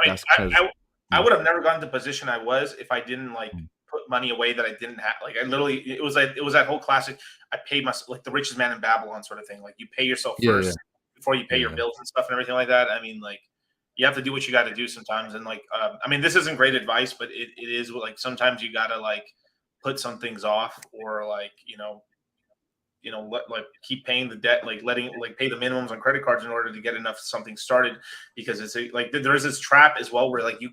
Speaker 2: I would have never gotten to the position I was if I didn't like put money away that I didn't have. Like I literally, it was that whole classic. I paid myself, like the richest man in Babylon sort of thing. Like you pay yourself first before you pay your bills and stuff and everything like that. I mean, like you have to do what you got to do sometimes. And like, I mean, this isn't great advice, but it is like sometimes you got to like put some things off, or like keep paying the debt, like pay the minimums on credit cards in order to get enough something started, because it's like there's this trap as well where like you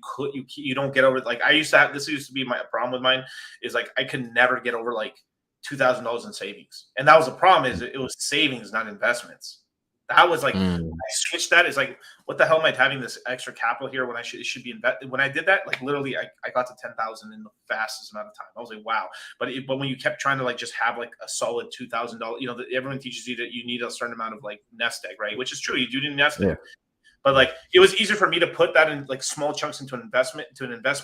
Speaker 2: don't get over. Like this used to be my problem with mine, is like I could never get over like $2,000 in savings, and that was the problem, is it was savings, not investments. That was like I switched that. It's like, what the hell am I having this extra capital here when it should be invested? When I did that, like literally, I got to 10,000 in the fastest amount of time. I was like, wow. But when you kept trying to like just have like a solid $2,000, everyone teaches you that you need a certain amount of like nest egg, right? Which is true. You do need nest egg. But like it was easier for me to put that in like small chunks into an investment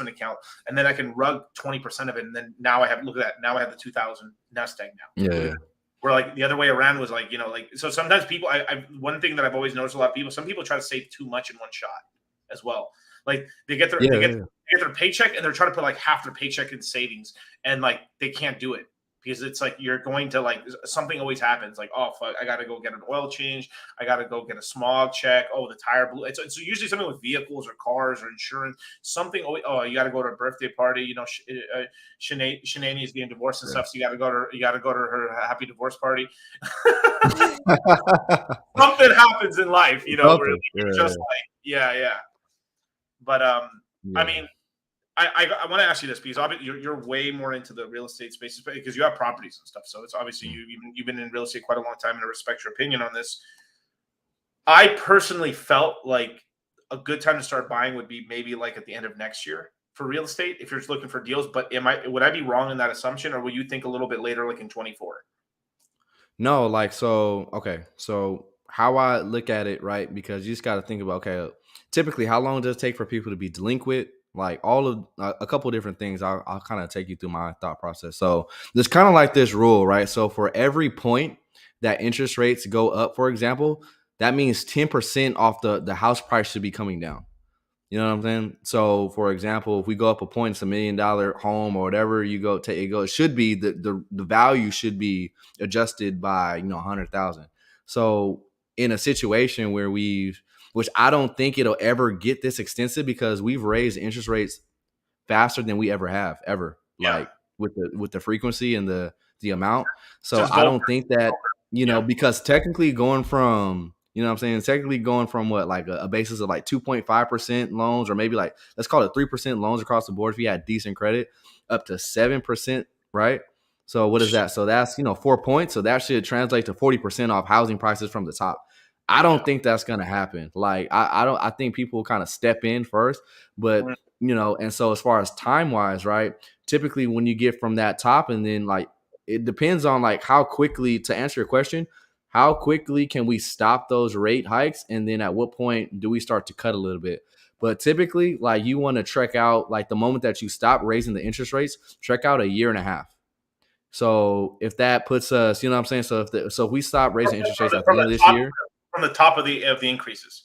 Speaker 2: account, and then I can rug 20% of it, and then now I have now I have the 2,000 nest egg now.
Speaker 3: Yeah.
Speaker 2: Where like the other way around was like, so sometimes people, one thing that I've always noticed a lot of people, some people try to save too much in one shot as well. Like they get their paycheck and they're trying to put like half their paycheck in savings, and like they can't do it because it's like you're going to like something always happens. Like, oh fuck, I gotta go get an oil change. I gotta go get a smog check. Oh, the tire blew. It's usually something with vehicles or cars or insurance. Something. Oh, you gotta go to a birthday party. You know, Shanae is getting divorced and stuff, so you gotta go to her happy divorce party. Something happens in life, you know, where it's just like, yeah. But I mean, I want to ask you this because obviously you're way more into the real estate space because you have properties and stuff. So it's obviously you've been in real estate quite a long time, and I respect your opinion on this. I personally felt like a good time to start buying would be maybe like at the end of next year for real estate if you're just looking for deals. But would I be wrong in that assumption, or will you think a little bit later, like in 24?
Speaker 3: No, like, so, okay. So how I look at it, right? Because you just got to think about, okay, typically how long does it take for people to be delinquent? Like all of a couple of different things. I'll kind of take you through my thought process. So there's kind of like this rule, right? So for every point that interest rates go up, for example, that means 10% off the house price should be coming down. You know what I'm saying? So, for example, if we go up a point, it's $1 million home or whatever you go take, it should be the value should be adjusted by 100,000. So, in a situation where which I don't think it'll ever get this extensive because we've raised interest rates faster than we ever have.
Speaker 2: Yeah.
Speaker 3: Like with the frequency and the amount. So
Speaker 2: Just
Speaker 3: I don't think that because technically going from technically going from what, like a basis of like 2.5% loans, or maybe like, let's call it 3% loans across the board if you had decent credit, up to 7%, right? So what is that? So that's 4 points. So that should translate to 40% off housing prices from the top. I don't think that's gonna happen. Like I think people kind of step in first, but and so as far as time wise, right? Typically when you get from that top, and then like it depends on like how quickly, to answer your question, how quickly can we stop those rate hikes? And then at what point do we start to cut a little bit? But typically, like, you want to trek out, like, the moment that you stop raising the interest rates, trek out a year and a half. So if that puts us, you know what I'm saying? So if we stop raising interest rates at the end of this year.
Speaker 2: From the top of the increases.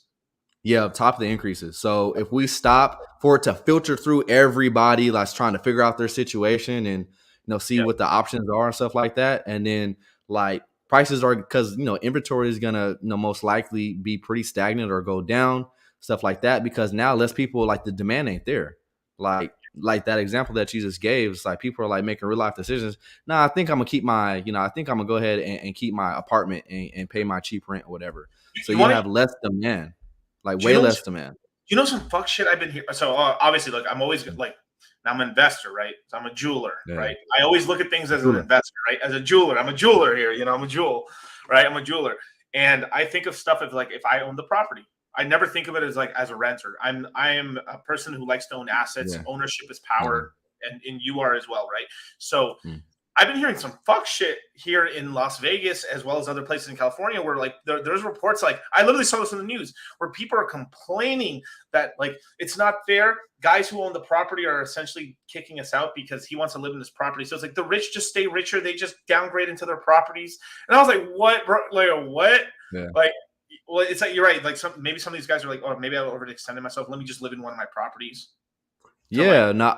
Speaker 3: Yeah, top of the increases. So if we stop for it to filter through everybody that's trying to figure out their situation and see what the options are and stuff like that, and then like prices are, because inventory is gonna most likely be pretty stagnant or go down, stuff like that, because now less people, like, the demand ain't there. Like that example that you just gave, it's like people are like making real life decisions. Nah, I think I'm gonna keep my, I think I'm gonna go ahead and keep my apartment and pay my cheap rent or whatever. So you have less demand. Like way less demand.
Speaker 2: Some fuck shit I've been here. So obviously, like, I'm always like, I'm an investor, right? So I'm a jeweler, right? I always look at things as an investor, right? As a jeweler, I'm a jeweler here. I'm a jewel, right? I'm a jeweler, and I think of stuff as like if I own the property. I never think of it as like as a renter. I am a person who likes to own assets. Yeah. Ownership is power, and you are as well, right? So. I've been hearing some fuck shit here in Las Vegas as well as other places in California where like there's reports, like I literally saw this in the news, where people are complaining that like it's not fair. Guys who own the property are essentially kicking us out because he wants to live in this property. So it's like the rich just stay richer. They just downgrade into their properties. And I was like, what? Like what? Yeah. Like, well, it's like, you're right. Like maybe some of these guys are like, oh, maybe I overextended myself. Let me just live in one of my properties.
Speaker 3: So yeah, like, no,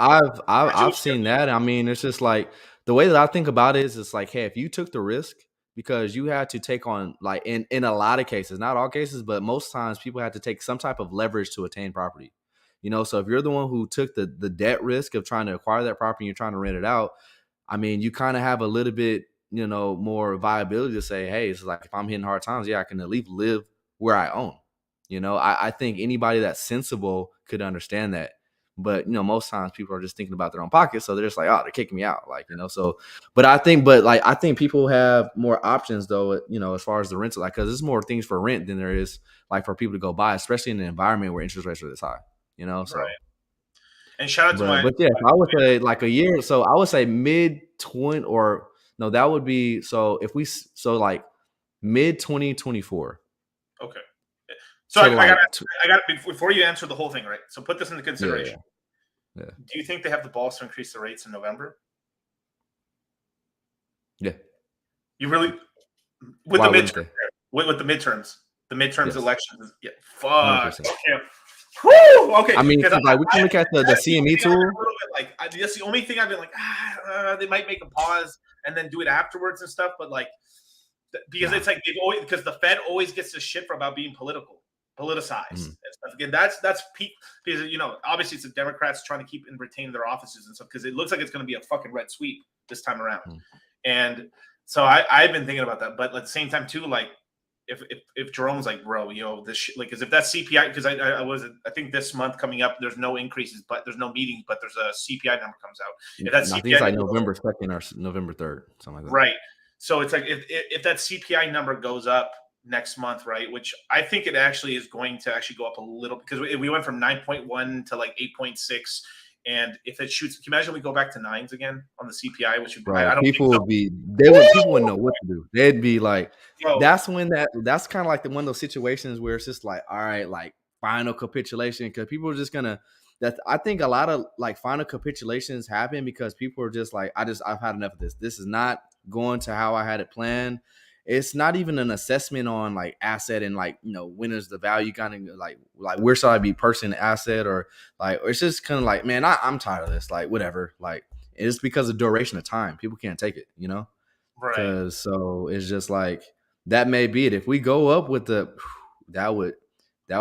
Speaker 3: I've seen that. I mean, it's just like, the way that I think about it is, it's like, hey, if you took the risk because you had to take on, like, in a lot of cases, not all cases, but most times people had to take some type of leverage to attain property. So if you're the one who took the debt risk of trying to acquire that property and you're trying to rent it out, I mean, you kind of have a little bit, more viability to say, hey, it's like if I'm hitting hard times, yeah, I can at least live where I own. I think anybody that's sensible could understand that. But most times people are just thinking about their own pockets, so they're just like, oh, they're kicking me out, like, So, but I think people have more options though, as far as the rental, like, because there's more things for rent than there is like for people to go buy, especially in an environment where interest rates are this high, So. Right.
Speaker 2: And shout out to
Speaker 3: but yeah, I would say like a year. So I would say mid-20, or no, that would be, so if we, so like mid-2024.
Speaker 2: Okay. So I got before you answer the whole thing, right? So put this into consideration. Yeah. Do you think they have the balls to increase the rates in November?
Speaker 3: Yeah.
Speaker 2: You really with the midterms, with the midterms elections? Yeah. Fuck. 100%. Okay. Whew! Okay.
Speaker 3: I mean, like, we can look at the CME tool.
Speaker 2: Like, that's the only thing I've been like, they might make a pause. and then do it afterwards and stuff. But like, because it's like because the Fed always gets the shit for about being politicized and stuff. Again, that's peak because obviously it's the Democrats trying to keep and retain their offices and stuff because it looks like it's going to be a fucking red sweep this time around. And so I've been thinking about that, but at the same time too, like if Jerome's like, bro, this shit, like, because if that's CPI, because I think this month coming up, there's no increases, but there's no meetings, but there's a CPI number comes out. If that CPI,
Speaker 3: I think it's like November 2nd or November 3rd, something like that.
Speaker 2: Right. So it's like if that CPI number goes up next month, right, which I think it actually is going to actually go up a little because we went from 9.1 to like 8.6. And if it shoots, can you imagine we go back to 9s again on the CPI, which would be, I don't
Speaker 3: people
Speaker 2: think so.
Speaker 3: would be, people wouldn't know what to do. They'd be like, that's when that's kind of like one of those situations where it's just like, all right, like final capitulation, because people are just gonna. I think a lot of like final capitulations happen because people are just like, I've had enough of this. This is not going to how I had it planned. It's not even an assessment on like asset and like, when is the value kind of like where should I be purchasing the asset, or like, or it's just kind of like, man, I'm tired of this, like whatever. Like it's because of duration of time. People can't take it,
Speaker 2: Right.
Speaker 3: Because so it's just like, that may be it. If we go up with that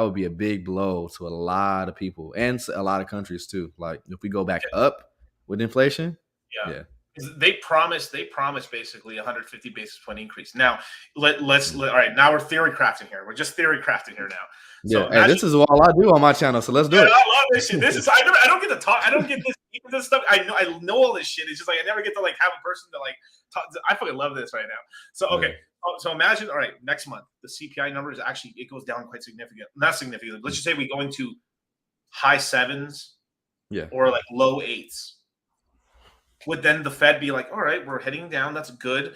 Speaker 3: would be a big blow to a lot of people and a lot of countries too. Like if we go back up with inflation. Yeah.
Speaker 2: They promised basically 150 basis point increase. Now let's all right. Now we're theory crafting here. We're just theory crafting here now. So
Speaker 3: this is all I do on my channel. So let's do it.
Speaker 2: I love this shit. This is I don't get to talk. I don't get this stuff. I know all this shit. It's just like I never get to like have a person to like talk. I fucking love this right now. So okay. So imagine, all right, next month the CPI number is actually, it goes down quite significant. Not significantly. Let's just say we go into high 7s, or like low 8s. Would then the Fed be like, all right, we're heading down, that's good.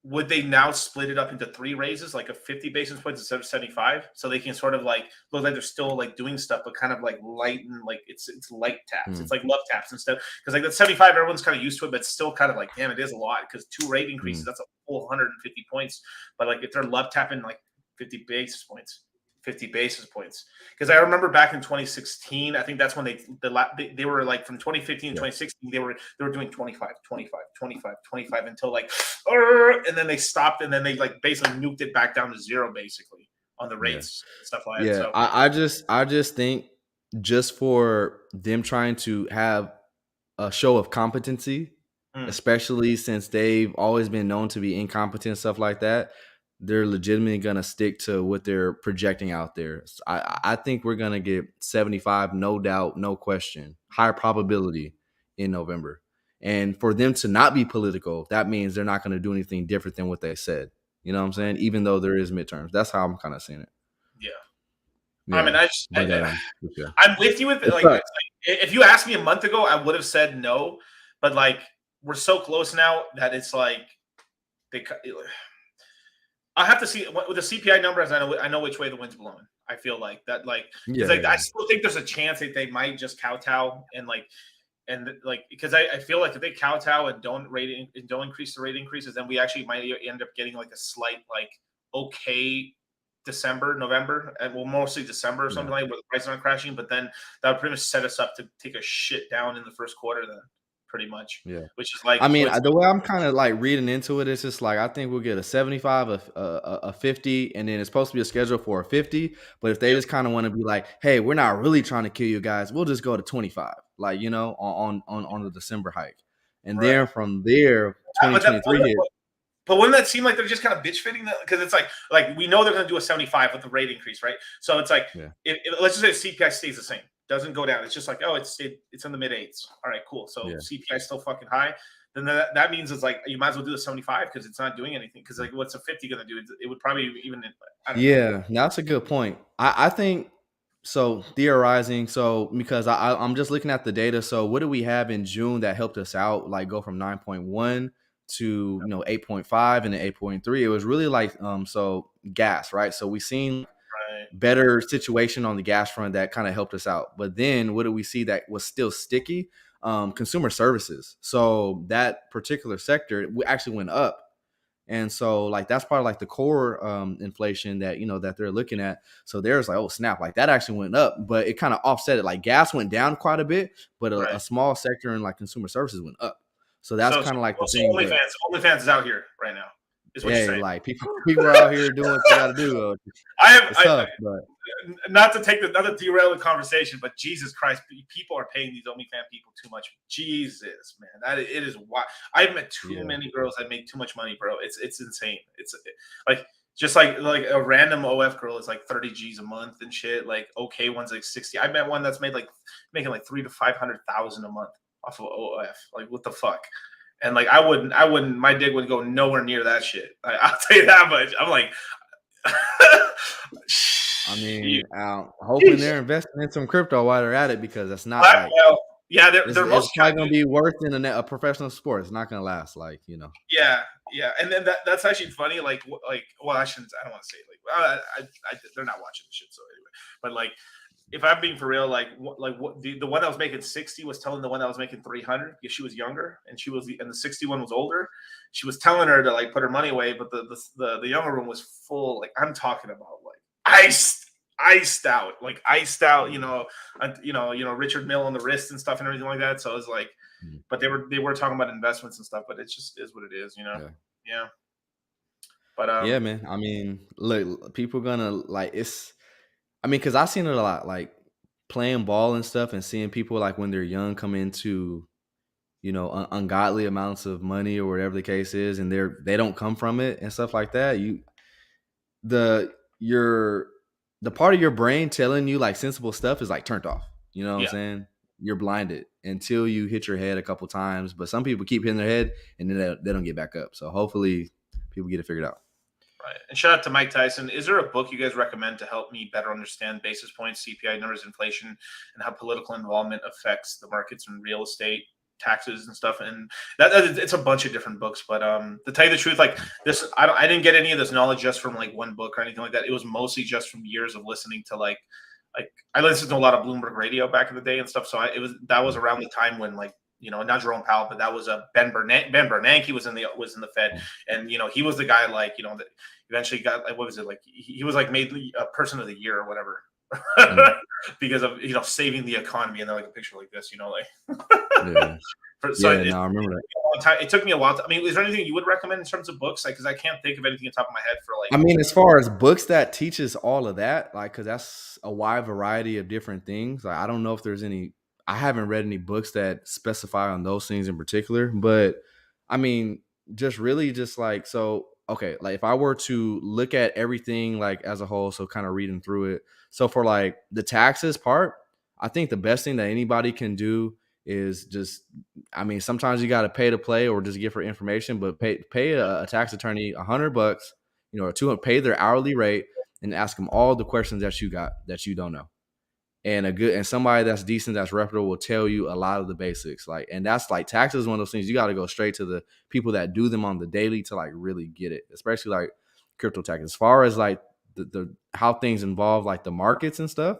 Speaker 2: Would they now split it up into 3 raises, like a 50 basis points instead of 75? So they can sort of like look like they're still like doing stuff, but kind of like lighten, like it's light taps. It's like love taps instead. Because like that 75, everyone's kind of used to it, but it's still kind of like, damn, it is a lot. Because 2 rate increases, that's a full 150 points. But like if they're love tapping like 50 basis points. Because I remember back in 2016, I think that's when they were like from 2015 to 2016, they were doing 25 until like, and then they stopped, and then they like basically nuked it back down to 0 basically on the rates and stuff like that. So
Speaker 3: I just think just for them trying to have a show of competency, especially since they've always been known to be incompetent and stuff like that, they're legitimately going to stick to what they're projecting out there. So I think we're going to get 75, no doubt, no question, higher probability in November. And for them to not be political, that means they're not going to do anything different than what they said. You know what I'm saying? Even though there is midterms. That's how I'm kind of seeing it.
Speaker 2: Yeah. I mean, I'm with you with it. Like, if you asked me a month ago, I would have said no. But like, we're so close now that it's like I have to see with the CPI numbers. I know which way the wind's blowing. I feel like that, like, I still think there's a chance that they might just kowtow because I feel like if they kowtow and don't increase the rate increases, then we actually might end up getting like a slight like December, November, and mostly December or something like where the prices aren't crashing. But then that would pretty much set us up to take a shit down in the first quarter then. Pretty much, which is like,
Speaker 3: I mean, the way I'm kind of like reading into it, it's just like I think we'll get a 75, a 50, and then it's supposed to be a schedule for a 50. But if they just kind of want to be like, hey, we're not really trying to kill you guys, we'll just go to 25, like on the December hike, and then from there, 2023 hit.
Speaker 2: But wouldn't that seem like they're just kind of bitch fitting that? Because it's like we know they're going to do a 75 with the rate increase, right? So it's like if let's just say CPI stays the same. Doesn't go down. It's just like, oh, it's in the mid 8s. All right, cool. So CPI is still fucking high. Then that means it's like you might as well do the 75 because it's not doing anything. Because like, what's a 50 going to do? It would probably even. I don't know.
Speaker 3: That's a good point. I think so. Theorizing. So because I'm just looking at the data. So what do we have in June that helped us out? Like go from 9.1 to 8.5 and then 8.3. It was really like so gas, right? So we seen better situation on the gas front that kind of helped us out. But then what do we see that was still sticky? Consumer services. So that particular sector actually went up. And so like that's part of like the core inflation that that they're looking at. So there's like, oh snap, like that actually went up, but it kind of offset it. Like gas went down quite a bit, but a small sector in like consumer services went up. So that's
Speaker 2: So
Speaker 3: kind of like the thing. But
Speaker 2: OnlyFans is out here right now. Is what you're
Speaker 3: hey,
Speaker 2: saying.
Speaker 3: like people are out here doing what they got to do. It's tough, but
Speaker 2: Not to derail the conversation, but Jesus Christ, people are paying these OnlyFans people too much. Jesus, man, it is why I've met too many girls that make too much money, bro. It's insane. It's like just like a random OF girl is like 30 G's a month and shit. Like okay, one's like 60. I met one that's making like $300,000 to $500,000 a month off of OF. Like what the fuck? And like I wouldn't, my dick would go nowhere near that shit. I'll tell you that much. I'm like.
Speaker 3: I mean, hoping they're investing in some crypto while they're at it, because that's not like,
Speaker 2: yeah, they're
Speaker 3: it's
Speaker 2: most
Speaker 3: probably gonna be worse than a professional sport. It's not gonna last, like, you know.
Speaker 2: Yeah, and then that's actually funny. Like, well, I don't want to say they're not watching the shit. So anyway, but like, if I'm being for real, the one that was making 60 was telling the one that was making 300 because she was younger, and the 61 was older. She was telling her to like put her money away, but the younger one was full. Like I'm talking about like iced out, you know, Richard Mill on the wrist and stuff and everything like that. So it was like, but they were talking about investments and stuff, but it just is what it is, you know? Yeah. But
Speaker 3: yeah, man. I mean, look, people gonna like because I've seen it a lot, like playing ball and stuff, and seeing people like when they're young come into, you know, ungodly amounts of money or whatever the case is, and they don't come from it and stuff like that. The part of your brain telling you like sensible stuff is like turned off. You know what I'm saying? You're blinded until you hit your head a couple times. But some people keep hitting their head and then they don't get back up. So hopefully people get it figured out.
Speaker 2: Right. And shout out to Mike Tyson. Is there a book you guys recommend to help me better understand basis points, CPI numbers, inflation, and how political involvement affects the markets and real estate, taxes and stuff? And that it's a bunch of different books, but to tell you the truth, like this, I didn't get any of this knowledge just from like one book or anything like that. It was mostly just from years of listening to like I listened to a lot of Bloomberg radio back in the day and stuff. So that was around the time when like, you know, not Jerome Powell, but that was Ben Bernanke was in the Fed, and you know he was the guy like, you know, that eventually got like, what was it, like he was like made a person of the year or whatever because of, you know, saving the economy, and then like a picture like this, you know, like
Speaker 3: I remember that.
Speaker 2: It took me a while. I mean, is there anything you would recommend in terms of books? Like, because I can't think of anything on top of my head for like.
Speaker 3: I mean, as far as books that teaches all of that, like, because that's a wide variety of different things. Like, I don't know if there's any. I haven't read any books that specify on those things in particular, but I mean, just really just like, so, okay, like if I were to look at everything like as a whole, so kind of reading through it. So for like the taxes part, I think the best thing that anybody can do is just, I mean, sometimes you got to pay to play or just give her information, but pay a tax attorney $100, you know, or $200, pay their hourly rate and ask them all the questions that you got that you don't know. And somebody that's decent, that's reputable, will tell you a lot of the basics. Like, and that's like taxes is one of those things you got to go straight to the people that do them on the daily to like really get it, especially like crypto tax. As far as like the how things involve like the markets and stuff,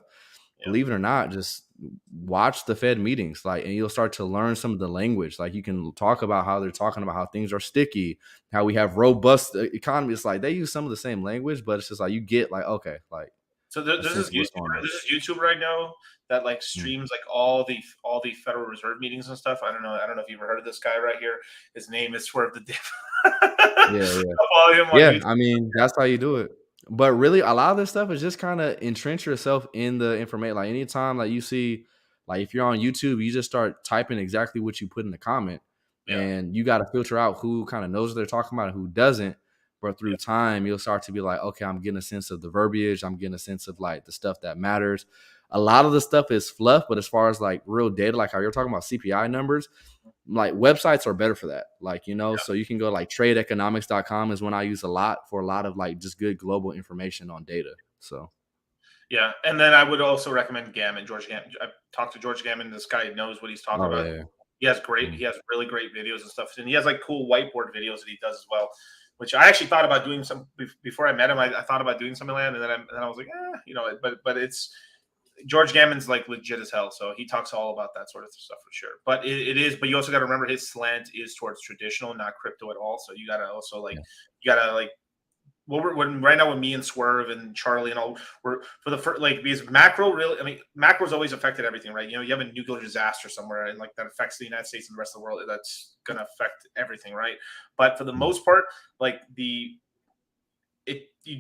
Speaker 3: believe it or not, just watch the Fed meetings, like, and you'll start to learn some of the language. Like, you can talk about how they're talking about how things are sticky, how we have robust economy. It's like they use some of the same language, but it's just like you get like, okay, like.
Speaker 2: So this is YouTube right now that like streams like all the Federal Reserve meetings and stuff. I don't know if you've ever heard of this guy right here. His name is Swerve the Dip.
Speaker 3: I mean, that's how you do it. But really, a lot of this stuff is just kind of entrench yourself in the information. Like anytime like you see, like if you're on YouTube, you just start typing exactly what you put in the comment, and you got to filter out who kind of knows what they're talking about and who doesn't. But through time, you'll start to be like, okay, I'm getting a sense of the verbiage. I'm getting a sense of like the stuff that matters. A lot of the stuff is fluff, but as far as like real data, like how you're talking about CPI numbers, like websites are better for that. Like, you know, so you can go like tradeeconomics.com is one I use a lot for a lot of like just good global information on data. So.
Speaker 2: Yeah. And then I would also recommend George Gammon. I talked to George Gammon. This guy knows what he's talking about. Yeah. He has really great videos and stuff. And he has like cool whiteboard videos that he does as well, which I actually thought about doing some before I met him. I thought about doing something like that, and then I was like, you know, but it's George Gammon's like legit as hell, so he talks all about that sort of stuff for sure. But it is, but you also got to remember his slant is towards traditional, not crypto at all. So you got to also like right now with me and Swerve and Charlie and all, we're for the first, like, because macro's always affected everything, right? You have a nuclear disaster somewhere and like that affects the United States and the rest of the world. That's going to affect everything, right? But for the most part, like you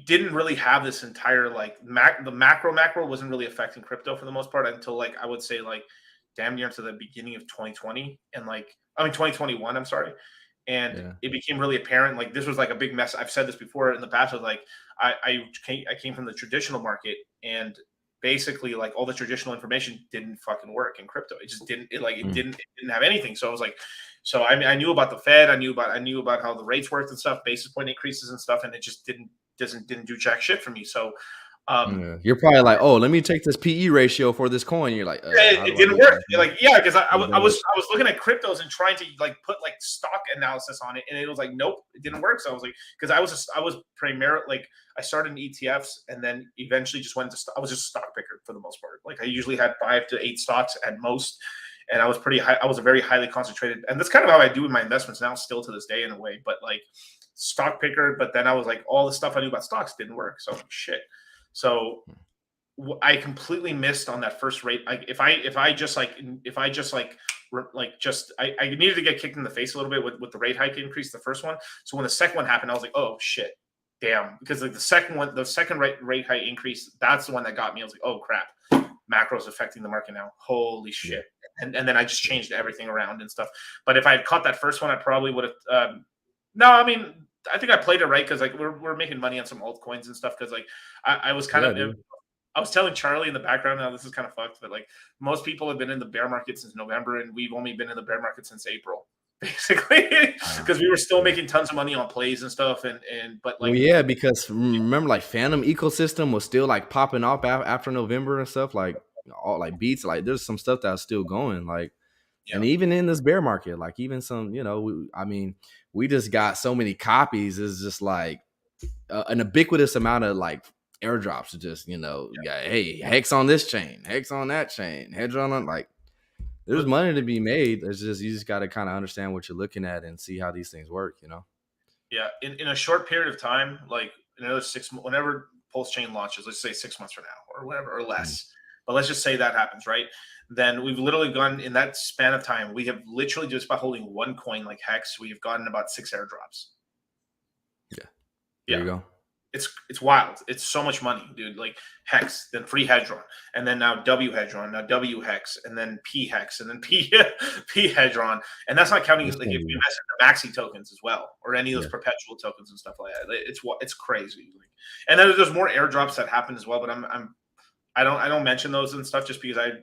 Speaker 2: didn't really have this entire like the macro wasn't really affecting crypto for the most part until like I would say like damn near to the beginning of 2020 and 2021. I'm sorry. And it became really apparent. Like this was like a big mess. I've said this before in the past. Was like I came from the traditional market, and basically like all the traditional information didn't fucking work in crypto. It just didn't. It didn't have anything. So I was like, so I knew about the Fed. I knew about how the rates worked and stuff, basis point increases and stuff, and it just didn't do jack shit for me. So
Speaker 3: you're probably like, oh, let me take this PE ratio for this coin. You're like,
Speaker 2: it didn't work. Like, yeah, because I was looking at cryptos and trying to like put like stock analysis on it, and it was like, nope, it didn't work. So I was like, because I was primarily like I started in ETFs and then eventually just went to I was just a stock picker for the most part. Like I usually had 5 to 8 stocks at most, and I was pretty high. I was a very highly concentrated, and that's kind of how I do with my investments now, still to this day in a way. But like stock picker, but then I was like, all the stuff I knew about stocks didn't work. So shit. So I completely missed on that first rate. Like I needed to get kicked in the face a little bit with the rate hike increase, the first one. So when the second one happened, I was like, oh shit, damn. Because like the second rate hike increase, that's the one that got me. I was like, oh crap, macro's affecting the market now. Holy shit. And then I just changed everything around and stuff. But if I had caught that first one, I probably would have no, I mean, I think I played it right because like we're making money on some altcoins and stuff because like I was kind of I was telling Charlie in the background, now this is kind of fucked, but like most people have been in the bear market since November and we've only been in the bear market since April, basically, because we were still making tons of money on plays and stuff. But like,
Speaker 3: because remember, like Phantom ecosystem was still like popping off after November and stuff, like all like beats, like there's some stuff that's still going, like, and even in this bear market, like even some, we just got so many copies. It's just like an ubiquitous amount of like airdrops to just, hey, hex on this chain, hex on that chain, hedge on like there's money to be made. It's just, you just got to kind of understand what you're looking at and see how these things work,
Speaker 2: Yeah. In a short period of time, like another 6 months, whenever Pulse Chain launches, let's say 6 months from now or whatever, or less, but let's just say that happens, right? Then we've literally gone in that span of time. We have literally just by holding one coin like Hex, we have gotten about 6 airdrops.
Speaker 3: There you go.
Speaker 2: It's wild. It's so much money, dude. Like Hex, then free Hedron, and then now W Hedron, now W Hex, and then P Hex, and then P Hedron, and that's not counting like if you invest in the Maxi tokens as well, or any of those perpetual tokens and stuff like that. It's crazy. Like, and then there's more airdrops that happen as well, but I don't mention those and stuff just because I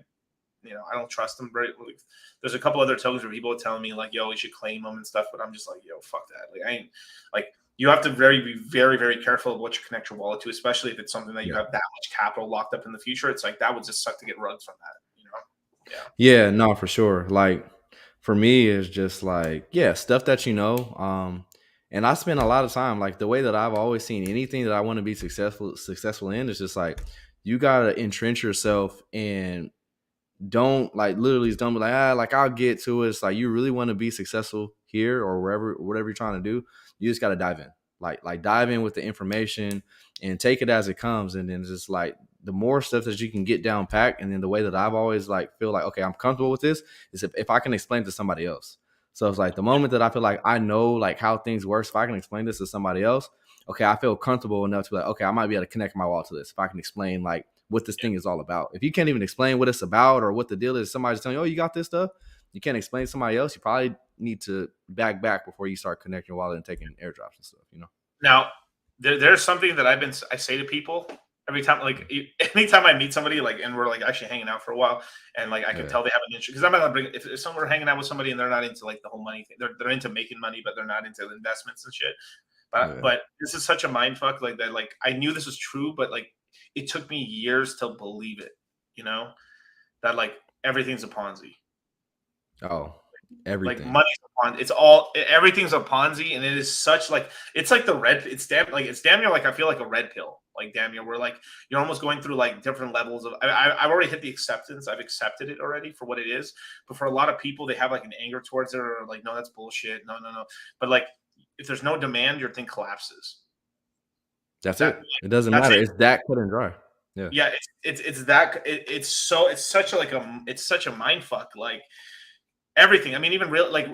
Speaker 2: don't trust them. Right? Like, there's a couple other tokens where people are telling me like, yo, we should claim them and stuff, but I'm just like, yo, fuck that. Like I ain't like. You have to be very, very careful of what you connect your wallet to, especially if it's something that you have that much capital locked up in the future. It's like that would just suck to get rugs from that,
Speaker 3: Yeah, no, for sure. Like for me, it's just like, stuff that and I spend a lot of time, like the way that I've always seen anything that I want to be successful in is just like you gotta entrench yourself and don't like literally don't be like, like I'll get to it. It's like you really want to be successful here or whatever you're trying to do. You just got to dive in, like dive in with the information and take it as it comes. And then just like the more stuff that you can get down packed. And then the way that I've always like feel like, okay, I'm comfortable with this is if I can explain to somebody else. So it's like the moment that I feel like I know like how things work, if I can explain this to somebody else, okay, I feel comfortable enough to be like, okay, I might be able to connect my wallet to this. If I can explain like what this thing is all about. If you can't even explain what it's about or what the deal is, somebody's telling you, oh, you got this stuff. You can't explain to somebody else. You probably need to back before you start connecting your wallet and taking airdrops and stuff,
Speaker 2: Now, there's something that I say to people every time, like anytime I meet somebody, like, and we're like actually hanging out for a while, and like I can tell they have an interest because I'm not gonna bring if someone hanging out with somebody and they're not into like the whole money thing, they're into making money, but they're not into the investments and shit. But this is such a mind fuck like that. Like I knew this was true, but like it took me years to believe it. That like everything's a Ponzi.
Speaker 3: Oh, everything.
Speaker 2: Like money's a Ponzi. Everything's a Ponzi, and it is such like it's like it's damn near like I feel like a red pill. Like damn near, where like you're almost going through like different levels of. I've already hit the acceptance. I've accepted it already for what it is. But for a lot of people, they have like an anger towards it, or like, no, that's bullshit. No. But like, if there's no demand, your thing collapses.
Speaker 3: That's
Speaker 2: That
Speaker 3: it. It doesn't
Speaker 2: that's
Speaker 3: matter.
Speaker 2: it.
Speaker 3: It's that cut and dry. Yeah.
Speaker 2: Yeah, it's that it's such a it's such a mind fuck. Like everything. I mean, even real like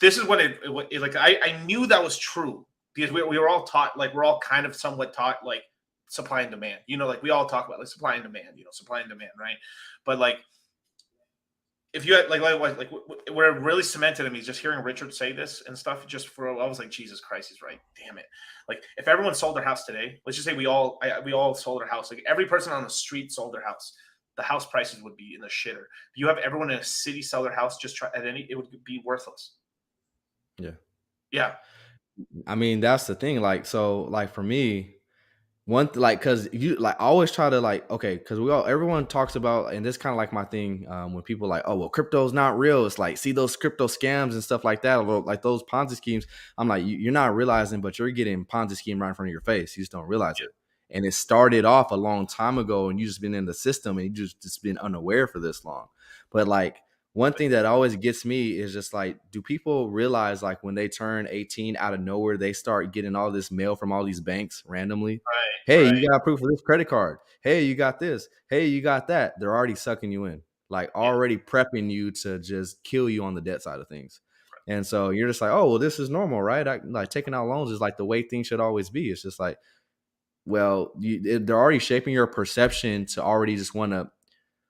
Speaker 2: this is when like I knew that was true because we were all taught, like we're all kind of somewhat taught, like supply and demand. You know, like we all talk about like supply and demand. You know, supply and demand, right? But like if you had like where it really cemented in me is just hearing Richard say this and stuff. Just for I was like, Jesus Christ, he's right. Damn it! Like if everyone sold their house today, let's just say we all sold our house. Like every person on the street sold their house, the house prices would be in the shitter. If you have everyone in a city sell their house, just try at any, it would be worthless.
Speaker 3: Yeah.
Speaker 2: Yeah,
Speaker 3: I mean, that's the thing. Like, so like for me, like, cause you like I always try to like, okay, cause everyone talks about, and this kind of like my thing, when people like, oh, well, crypto's not real. It's like, see those crypto scams and stuff like that, or like those Ponzi schemes. I'm like, you're not realizing, but you're getting Ponzi scheme right in front of your face. You just don't realize it. And it started off a long time ago, and you just been in the system, and you just been unaware for this long. But like, one thing that always gets me is just like, do people realize like when they turn 18 out of nowhere, they start getting all this mail from all these banks randomly? Hey,
Speaker 2: right.
Speaker 3: you got proof of this credit card. Hey, you got this. Hey, you got that. They're already sucking you in, like
Speaker 2: Yeah,
Speaker 3: already prepping you to just kill you on the debt side of things. And so you're just like, oh, well, this is normal, right? Like taking out loans is like the way things should always be. It's just like, well, they're already shaping your perception to already just want to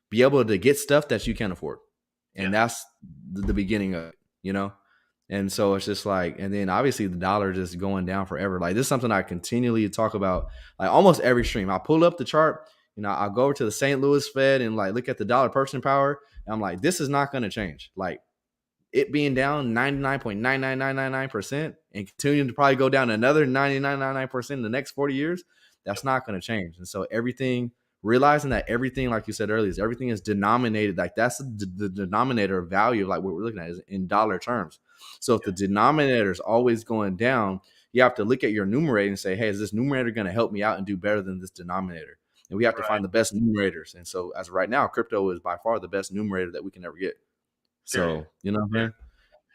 Speaker 3: be able to get stuff that you can't afford. And
Speaker 2: yeah,
Speaker 3: that's the beginning of it, you know? And so it's just like, and then obviously the dollar just going down forever. Like this is something I continually talk about, like almost every stream. I pull up the chart, I'll go over to the St. Louis Fed and like look at the dollar purchasing power. And I'm like, this is not going to change. Like it being down 99.99999% and continuing to probably go down another 99.99% in the next 40 years, that's not going to change. And so everything, realizing that everything, like you said earlier, is everything is denominated. Like that's the denominator of value of like what we're looking at is in dollar terms. So if the denominator is always going down, you have to look at your numerator and say, hey, is this numerator going to help me out and do better than this denominator? And we have to
Speaker 2: right.
Speaker 3: find the best numerators. And so as of right now, crypto is by far the best numerator that we can ever get.
Speaker 2: Period.
Speaker 3: So, you know what I'm saying?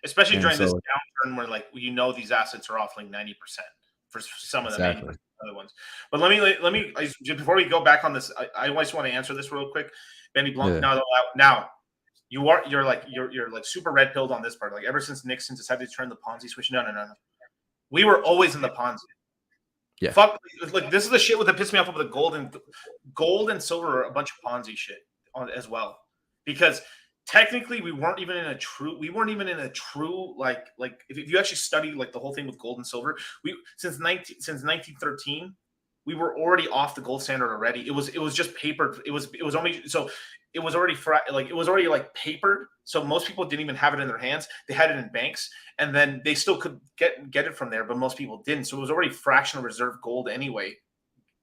Speaker 2: Especially
Speaker 3: And
Speaker 2: during this
Speaker 3: so
Speaker 2: downturn where like these assets are off like 90% for some of them, 80%
Speaker 3: exactly.
Speaker 2: other ones. But just before we go back on this, I always want to answer this real quick. Benny Blanc.
Speaker 3: Yeah.
Speaker 2: Now you're like super red pilled on this part. Like ever since Nixon decided to turn the Ponzi switch. No. We were always in the Ponzi.
Speaker 3: Yeah.
Speaker 2: Fuck, like this is the shit that pissed me off with the gold and silver are a bunch of Ponzi shit on as well. Because technically we weren't even in a true like if you actually study like the whole thing with gold and silver, we since 1913 we were already off the gold standard already. It was just papered. It was only so it was already like papered. So most people didn't even have it in their hands. They had it in banks, and then they still could get it from there, but most people didn't. So it was already fractional reserve gold anyway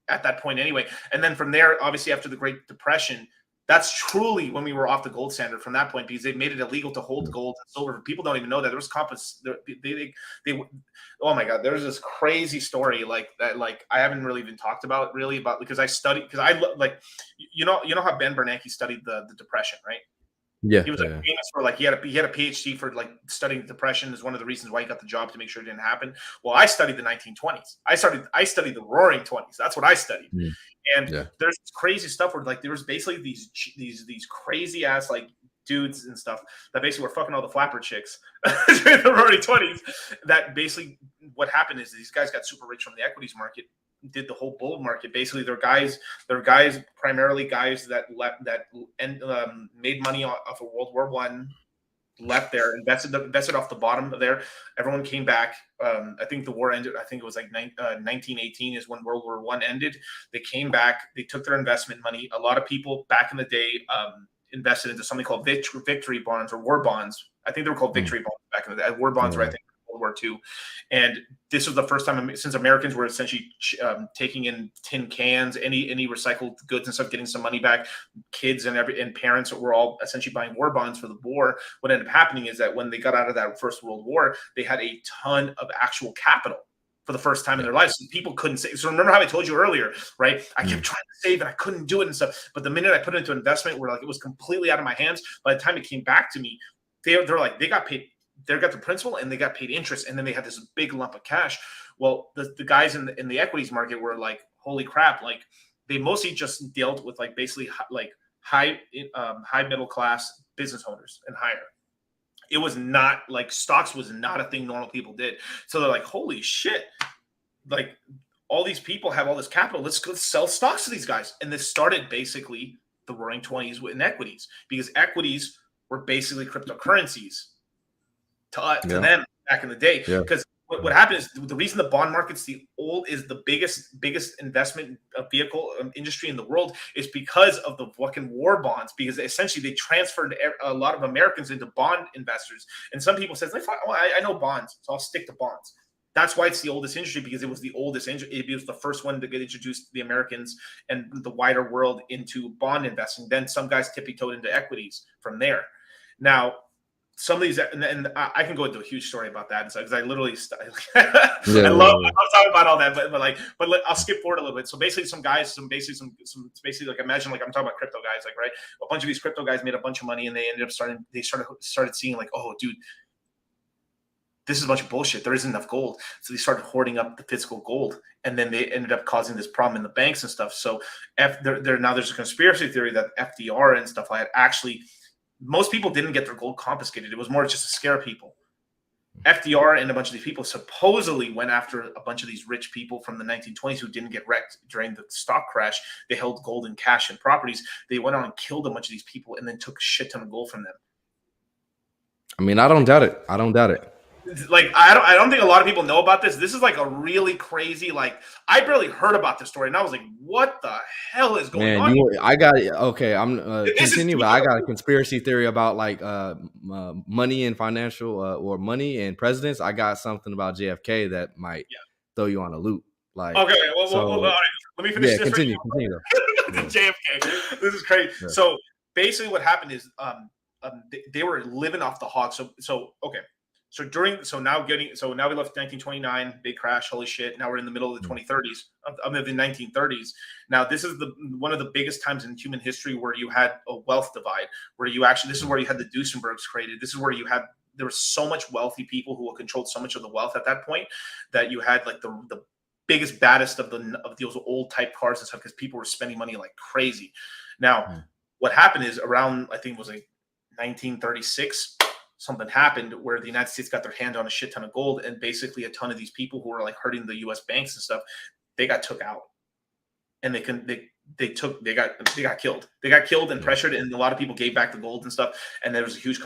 Speaker 2: at that point anyway. And then from there, obviously after the Great Depression, that's truly when we were off the gold standard from that point, because they made it illegal to hold gold and silver. People don't even know that there was oh my God, there's this crazy story like that. Like I haven't really been talked about because I studied, because I like, you know how Ben Bernanke studied the Depression, right?
Speaker 3: Yeah.
Speaker 2: He was like famous for like he had a PhD for like studying depression is one of the reasons why he got the job, to make sure it didn't happen. Well, I studied the 1920s. I studied the Roaring 20s. That's what I studied. And there's this crazy stuff where like there was basically these crazy ass like dudes and stuff that basically were fucking all the flapper chicks in the Roaring 20s. That basically what happened is these guys got super rich from the equities market, did the whole bull market. Basically, they're primarily guys that made money off of World War I, left there, invested off the bottom of there. Everyone came back. I think the war ended. I think it was like 1918 is when World War I ended. They came back. They took their investment money. A lot of people back in the day invested into something called victory bonds or war bonds. I think they were called victory bonds back in the day. War bonds were, I think, World War II. And this was the first time since Americans were essentially taking in tin cans, any recycled goods and stuff, getting some money back. Kids and parents were all essentially buying war bonds for the war. What ended up happening is that when they got out of that First World War, they had a ton of actual capital for the first time in their lives. So people couldn't save. So remember how I told you earlier, right? I kept trying to save and I couldn't do it and stuff. But the minute I put it into investment where like it was completely out of my hands, by the time it came back to me, they're like, they got paid they got the principal and they got paid interest, and then they had this big lump of cash. Well, the guys in the equities market were like, holy crap, like they mostly just dealt with like basically like high middle class business owners and higher. It was not like stocks was not a thing normal people did. So they're like, holy shit, like all these people have all this capital. Let's go sell stocks to these guys. And this started basically the roaring 20s in equities, because equities were basically cryptocurrencies to them back in the day. Because what happened is the reason the bond market's the biggest investment vehicle industry in the world is because of the fucking war bonds, because essentially they transferred a lot of Americans into bond investors. And some people said, I know bonds, so I'll stick to bonds. That's why it's the oldest industry, because it was the oldest industry. It was the first one to get introduced to the Americans and the wider world into bond investing. Then some guys tippy-toed into equities from there. Now, some of these, and I can go into a huge story about that because I literally, I love talking about all that, but I'll skip forward a little bit. So basically, some guys, basically like imagine like I'm talking about crypto guys, like right, a bunch of these crypto guys made a bunch of money, and they ended up started seeing like, oh, dude, this is a bunch of bullshit. There isn't enough gold. So they started hoarding up the physical gold. And then they ended up causing this problem in the banks and stuff. So now there's a conspiracy theory that FDR and stuff like that actually, most people didn't get their gold confiscated. It was more just to scare people. FDR and a bunch of these people supposedly went after a bunch of these rich people from the 1920s who didn't get wrecked during the stock crash. They held gold and cash and properties. They went on and killed a bunch of these people and then took a shit ton of gold from them.
Speaker 3: I mean, I don't doubt it.
Speaker 2: Like I don't think a lot of people know about this. This is like a really crazy, like I barely heard about this story, and I was like, "What the hell is going on?"
Speaker 3: I got it. Okay, I'm continue, but I got a conspiracy theory about like money and financial or money and presidents. I got something about JFK that might throw you on a loop. Like,
Speaker 2: okay, well, all right. Let me finish.
Speaker 3: Yeah, continue.
Speaker 2: JFK. This is crazy. Yeah. So basically, what happened is they were living off the hog. So okay. So now we left 1929, big crash, holy shit. Now we're in the middle of the 2030s, of the 1930s. Now this is one of the biggest times in human history where you had a wealth divide, where this is where you had the Duesenbergs created. This is where there was so much wealthy people who controlled so much of the wealth at that point that you had like the biggest, baddest of those old type cars and stuff, because people were spending money like crazy. Now, what happened is around, I think it was like 1936, something happened where the United States got their hand on a shit ton of gold, and basically a ton of these people who were like hurting the U.S. banks and stuff, they got took out, and they got killed. They got killed and pressured, and a lot of people gave back the gold and stuff, and there was a huge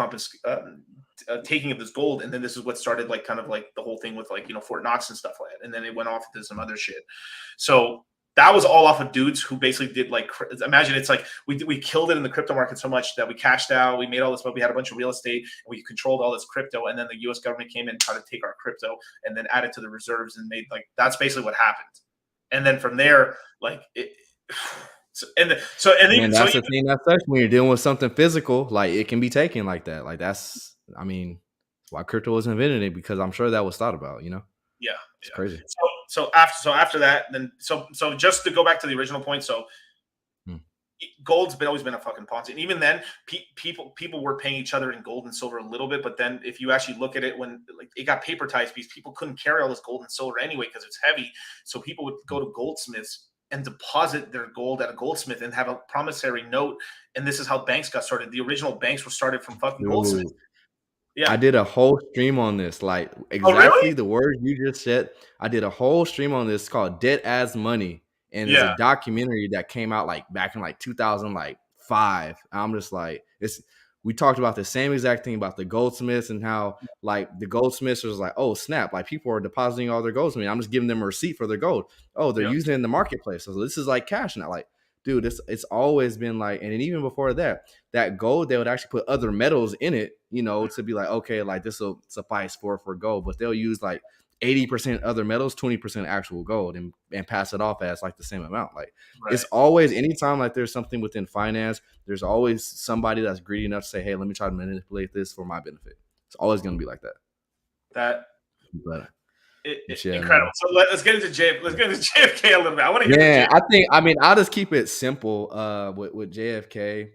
Speaker 2: taking of this gold, and then this is what started like kind of like the whole thing with like Fort Knox and stuff like that, and then it went off into some other shit. So that was all off of dudes who basically did like, imagine it's like we killed it in the crypto market so much that we cashed out, we made all this, but we had a bunch of real estate, and we controlled all this crypto, and then the U.S. government came in and tried to take our crypto and then add it to the reserves and made like, that's basically what happened. And then from there, like and that's the thing that sucks
Speaker 3: when you're dealing with something physical, like it can be taken like that. Like that's why crypto was invented, because I'm sure that was thought about, Yeah, it's crazy.
Speaker 2: So after that, then so just to go back to the original point, so gold's always been a fucking Ponzi, and even then, people were paying each other in gold and silver a little bit, but then if you actually look at it, when like it got paperitized, because people couldn't carry all this gold and silver anyway because it's heavy, so people would go to goldsmiths and deposit their gold at a goldsmith and have a promissory note, and this is how banks got started. The original banks were started from fucking goldsmiths.
Speaker 3: Yeah, I did a whole stream on this, like exactly the words you just said. I did a whole stream on this called "Debt as Money," and it's a documentary that came out like back in like 2005. I'm just like, we talked about the same exact thing about the goldsmiths and how like the goldsmiths was like, oh snap, like people are depositing all their gold. I'm just giving them a receipt for their gold. Oh, they're using it in the marketplace, so this is like cash now. Like, dude, it's always been like, and even before that gold, they would actually put other metals in it, to be like, okay, like this will suffice for gold, but they'll use like 80% other metals, 20% actual gold, and pass it off as like the same amount. Like It's always, anytime like there's something within finance, there's always somebody that's greedy enough to say, hey, let me try to manipulate this for my benefit. It's always going to be like that.
Speaker 2: Incredible. Man. So let's get into JFK a little bit. I want to hear.
Speaker 3: I'll just keep it simple with JFK.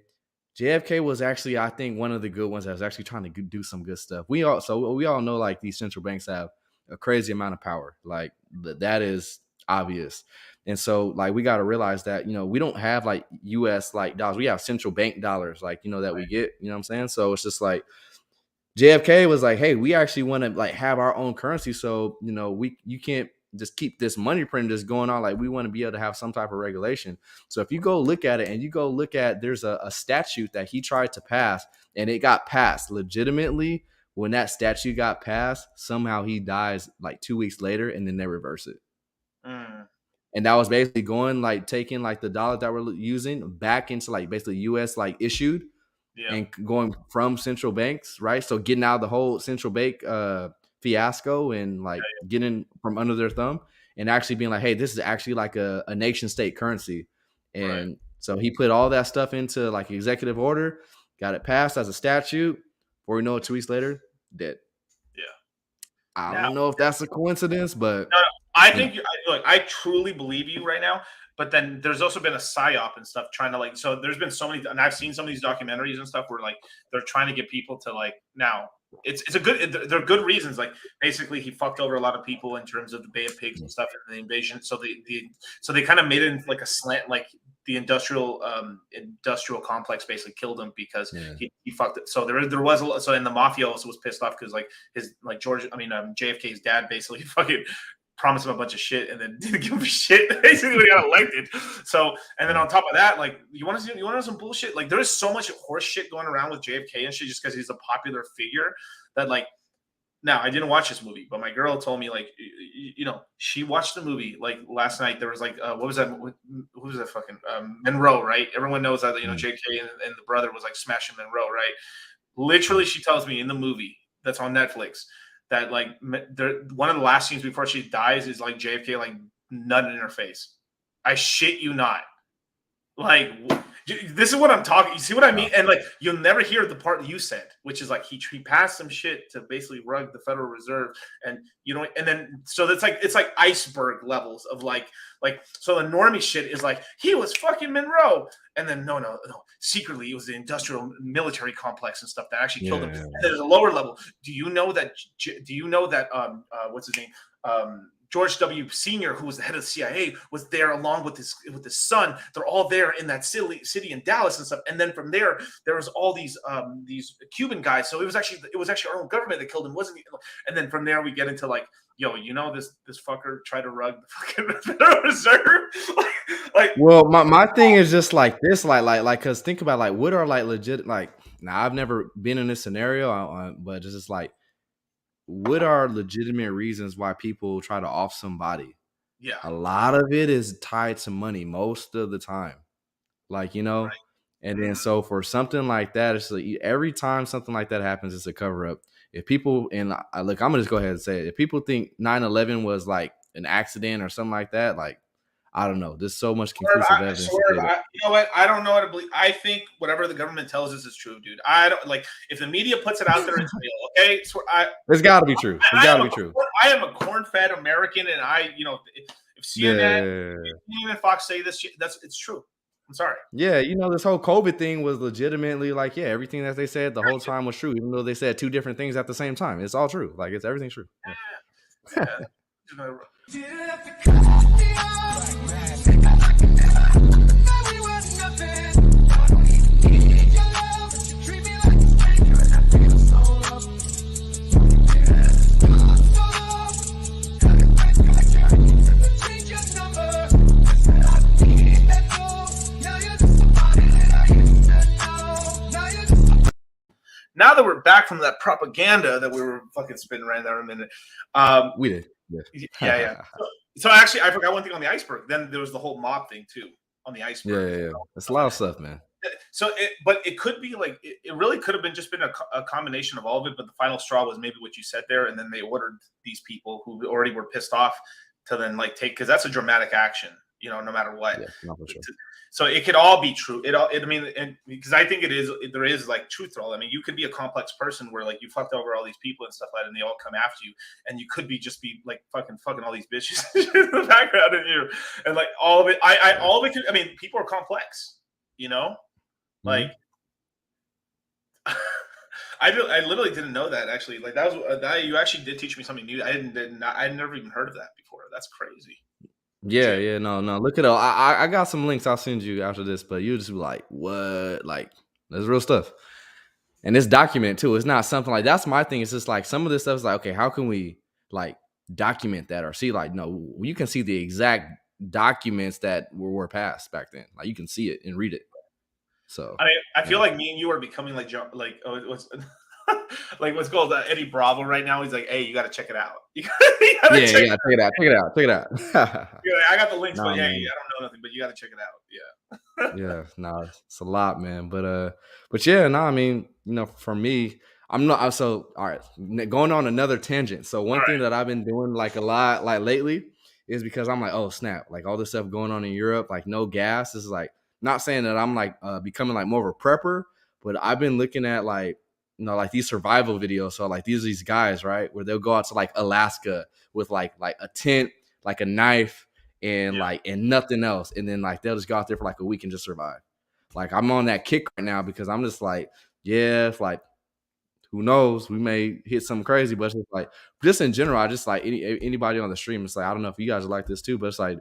Speaker 3: JFK was actually, I think, one of the good ones that was actually trying to do some good stuff. We all know like these central banks have a crazy amount of power. Like that is obvious. And so like we got to realize that, we don't have like US like dollars. We have central bank dollars like, that we get, you know what I'm saying? So it's just like JFK was like, hey, we actually want to like have our own currency. So, you can't just keep this money print just going on. Like we want to be able to have some type of regulation. So if you go look at it and you go look at, there's a statute that he tried to pass and it got passed legitimately. When that statute got passed, somehow he dies like 2 weeks later and then they reverse it. And that was basically taking like the dollar that we're using back into like basically US like issued. Yeah. And going from central banks, right? So getting out of the whole central bank fiasco and like getting from under their thumb and actually being like, hey, this is actually like a nation state currency. And so he put all that stuff into like executive order, got it passed as a statute. Before you know it, 2 weeks later, dead.
Speaker 2: Yeah.
Speaker 3: I don't know if that's a coincidence, but
Speaker 2: no, I think look, I truly believe you right now. But then there's also been a psyop and stuff trying to like, so there's been so many, and I've seen some of these documentaries and stuff where like they're trying to get people to like, now it's a good, they're good reasons. Like basically he fucked over a lot of people in terms of the Bay of Pigs and stuff and the invasion. So they kind of made it like a slant, like the industrial complex basically killed him because he fucked it. So there was a lot, so and the mafia also was pissed off because like his like JFK's dad basically fucking promised him a bunch of shit and then didn't give him shit basically when he got elected. So and then on top of that, like you want to know some bullshit? Like there is so much horse shit going around with JFK and shit just because he's a popular figure that like. Now I didn't watch this movie, but my girl told me like she watched the movie like last night. There was like what was that? Who was that fucking Monroe? Right? Everyone knows that JK and the brother was like smashing Monroe, right? Literally, she tells me in the movie that's on Netflix that like one of the last scenes before she dies is like JFK like nutting in her face. I shit you not. Like this is what I'm talking. You see what I mean? And like you'll never hear the part you said, which is like he passed some shit to basically rug the Federal Reserve, and and then so it's like iceberg levels of like so the normie shit is like he was fucking Monroe, and then no, secretly it was the industrial military complex and stuff that actually killed him. And there's a lower level. Do you know that what's his name? George W. Sr., who was the head of the CIA, was there along with his son. They're all there in that city in Dallas and stuff. And then from there was all these Cuban guys. So it was actually our own government that killed him, wasn't it? And then from there we get into like, this fucker tried to rug the fucking Federal Reserve.
Speaker 3: Well, my thing is just like this, like, because think about like what are like legit like. Now I've never been in this scenario, but it's just like. What are legitimate reasons why people try to off somebody?
Speaker 2: Yeah.
Speaker 3: A lot of it is tied to money most of the time. Like, and then so for something like that, it's like every time something like that happens, it's a cover up. If people, and look, I'm going to just go ahead and say it. If people think 9/11 was like an accident or something like that, like, I don't know. There's so much conclusive evidence.
Speaker 2: You know what? I don't know what to believe. I think whatever the government tells us is true, dude. I don't like if the media puts it out there, it's real. Okay,
Speaker 3: it's got to be true. It's got to be true.
Speaker 2: I am a corn-fed American, and if CNN, and Fox say this shit, it's true. I'm sorry.
Speaker 3: Yeah, this whole COVID thing was legitimately like, everything that they said the whole time was true, even though they said two different things at the same time. It's all true. Like everything's true.
Speaker 2: Now that we're back from that propaganda that we were fucking spinning right there a minute,
Speaker 3: we did.
Speaker 2: Yeah. So actually, I forgot one thing on the iceberg. Then there was the whole mob thing too on the iceberg.
Speaker 3: Yeah. It's a lot of stuff, man.
Speaker 2: So, but it could be like it really could have been just been a combination of all of it. But the final straw was maybe what you said there, and then they ordered these people who already were pissed off to then like take because that's a dramatic action, no matter what. Yeah, not for sure. So it could all be true. Because I think there is like truth to all. I mean, you could be a complex person where like you fucked over all these people and stuff like that, and they all come after you, and you could be like fucking all these bitches in the background, and and like all of it. All of it. People are complex, like I literally didn't know that actually. Like that was that you actually did teach me something new. I had never even heard of that before. That's crazy.
Speaker 3: Yeah,
Speaker 2: Legit.
Speaker 3: yeah, no. Look it up. I got some links I'll send you after this, but you just be like, what? Like, that's real stuff. And it's documented too. It's not something like that's my thing. It's just like some of this stuff is like, okay, how can we like document that or see like no, you can see the exact documents that were passed back then. Like you can see it and read it. So
Speaker 2: I mean, I
Speaker 3: yeah.
Speaker 2: feel like me and you are becoming like what's like what's called Eddie Bravo right now. He's like, hey, you got to check it out. You gotta
Speaker 3: Yeah,
Speaker 2: check.
Speaker 3: yeah, check it out. Check it out. Check it out.
Speaker 2: Yeah, I got the links, but
Speaker 3: Nah,
Speaker 2: hey, I
Speaker 3: man.
Speaker 2: don't know nothing, but you got to check it out. Yeah.
Speaker 3: Yeah, nah, it's a lot, man. But yeah, no, I mean, for me, I'm not so all right. Going on another tangent. So
Speaker 2: All
Speaker 3: one thing
Speaker 2: right.
Speaker 3: that I've been doing like a lot, like lately, is because I'm like, oh snap, like all this stuff going on in Europe, like no gas. This is like not saying that I'm like becoming like more of a prepper, but I've been looking at like like these survival videos. So like these guys, right, where they'll go out to like Alaska with like a tent, like a knife and
Speaker 2: Yeah.
Speaker 3: like and nothing else. And then like they'll just go out there for like a week and just survive. Like I'm on that kick right now because I'm just like, yeah, it's like who knows, we may hit something crazy, but it's just like just in general, I just like anybody on the stream. It's like I don't know if you guys are like this too, but it's like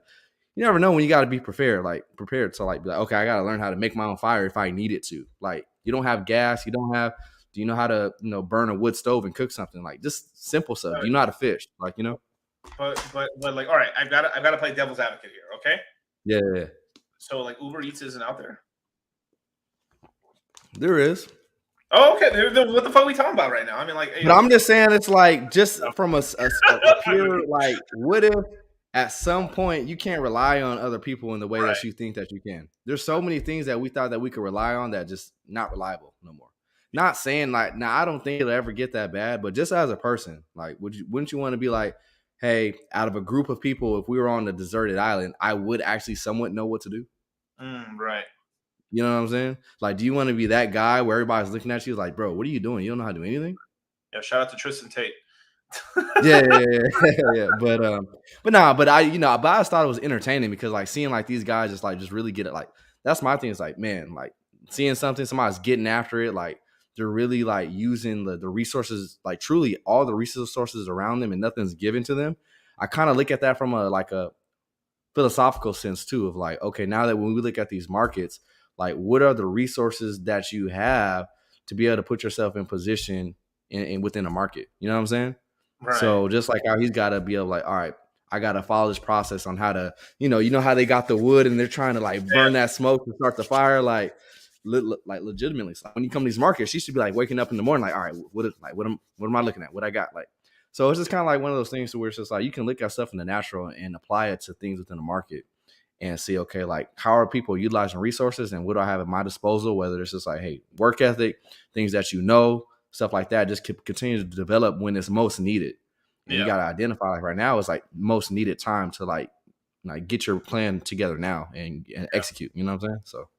Speaker 3: you never know when you got to be prepared to like be like, okay, I got to learn how to make my own fire if I need it to. Like you don't have gas, you don't have. Do you know how to burn a wood stove and cook something like just simple stuff? Do you know how to fish? Like
Speaker 2: But like, all right, I've got to play devil's advocate here. Okay.
Speaker 3: yeah, yeah, yeah.
Speaker 2: So like Uber Eats isn't out there.
Speaker 3: There is.
Speaker 2: Oh, okay. What the fuck are we talking about right now? I mean, like,
Speaker 3: But I'm just saying, it's like just from a pure like, what if at some point you can't rely on other people in the way
Speaker 2: right.
Speaker 3: that you think that you can? There's so many things that we thought that we could rely on that just not reliable no more. Not saying like now I don't think it'll ever get that bad, but just as a person, like wouldn't you want to be like, hey, out of a group of people, if we were on a deserted island, I would actually somewhat know what to do.
Speaker 2: Right.
Speaker 3: You know what I'm saying? Like, do you want to be that guy where everybody's looking at you like, bro, what are you doing? You don't know how to do anything?
Speaker 2: Yeah. Shout out to Tristan Tate.
Speaker 3: Yeah. But nah, but but I just thought it was entertaining because like seeing like these guys just really get it. Like that's my thing. It's like, man, like seeing somebody's getting after it, like they're really like using the resources, like truly all the resources around them and nothing's given to them. I kind of look at that from a philosophical sense too of like, okay, now that when we look at these markets, like what are the resources that you have to be able to put yourself in position in within a market? You know what I'm saying?
Speaker 2: Right.
Speaker 3: So just like how he's got to be able like, all right, I got to follow this process on how to, you know how they got the wood and they're trying to like burn that smoke to start the fire, like legitimately. So when you come to these markets, you should be like waking up in the morning, like, all right, what am I looking at? What I got? Like, so it's just kind of like one of those things where it's just like you can look at stuff in the natural and apply it to things within the market and see, okay, like how are people utilizing resources and what do I have at my disposal? Whether it's just like, hey, work ethic, things that stuff like that, just continue to develop when it's most needed. And you
Speaker 2: Yeah.
Speaker 3: got to identify like right now is like most needed time to like get your plan together now and execute. You know what I'm saying? So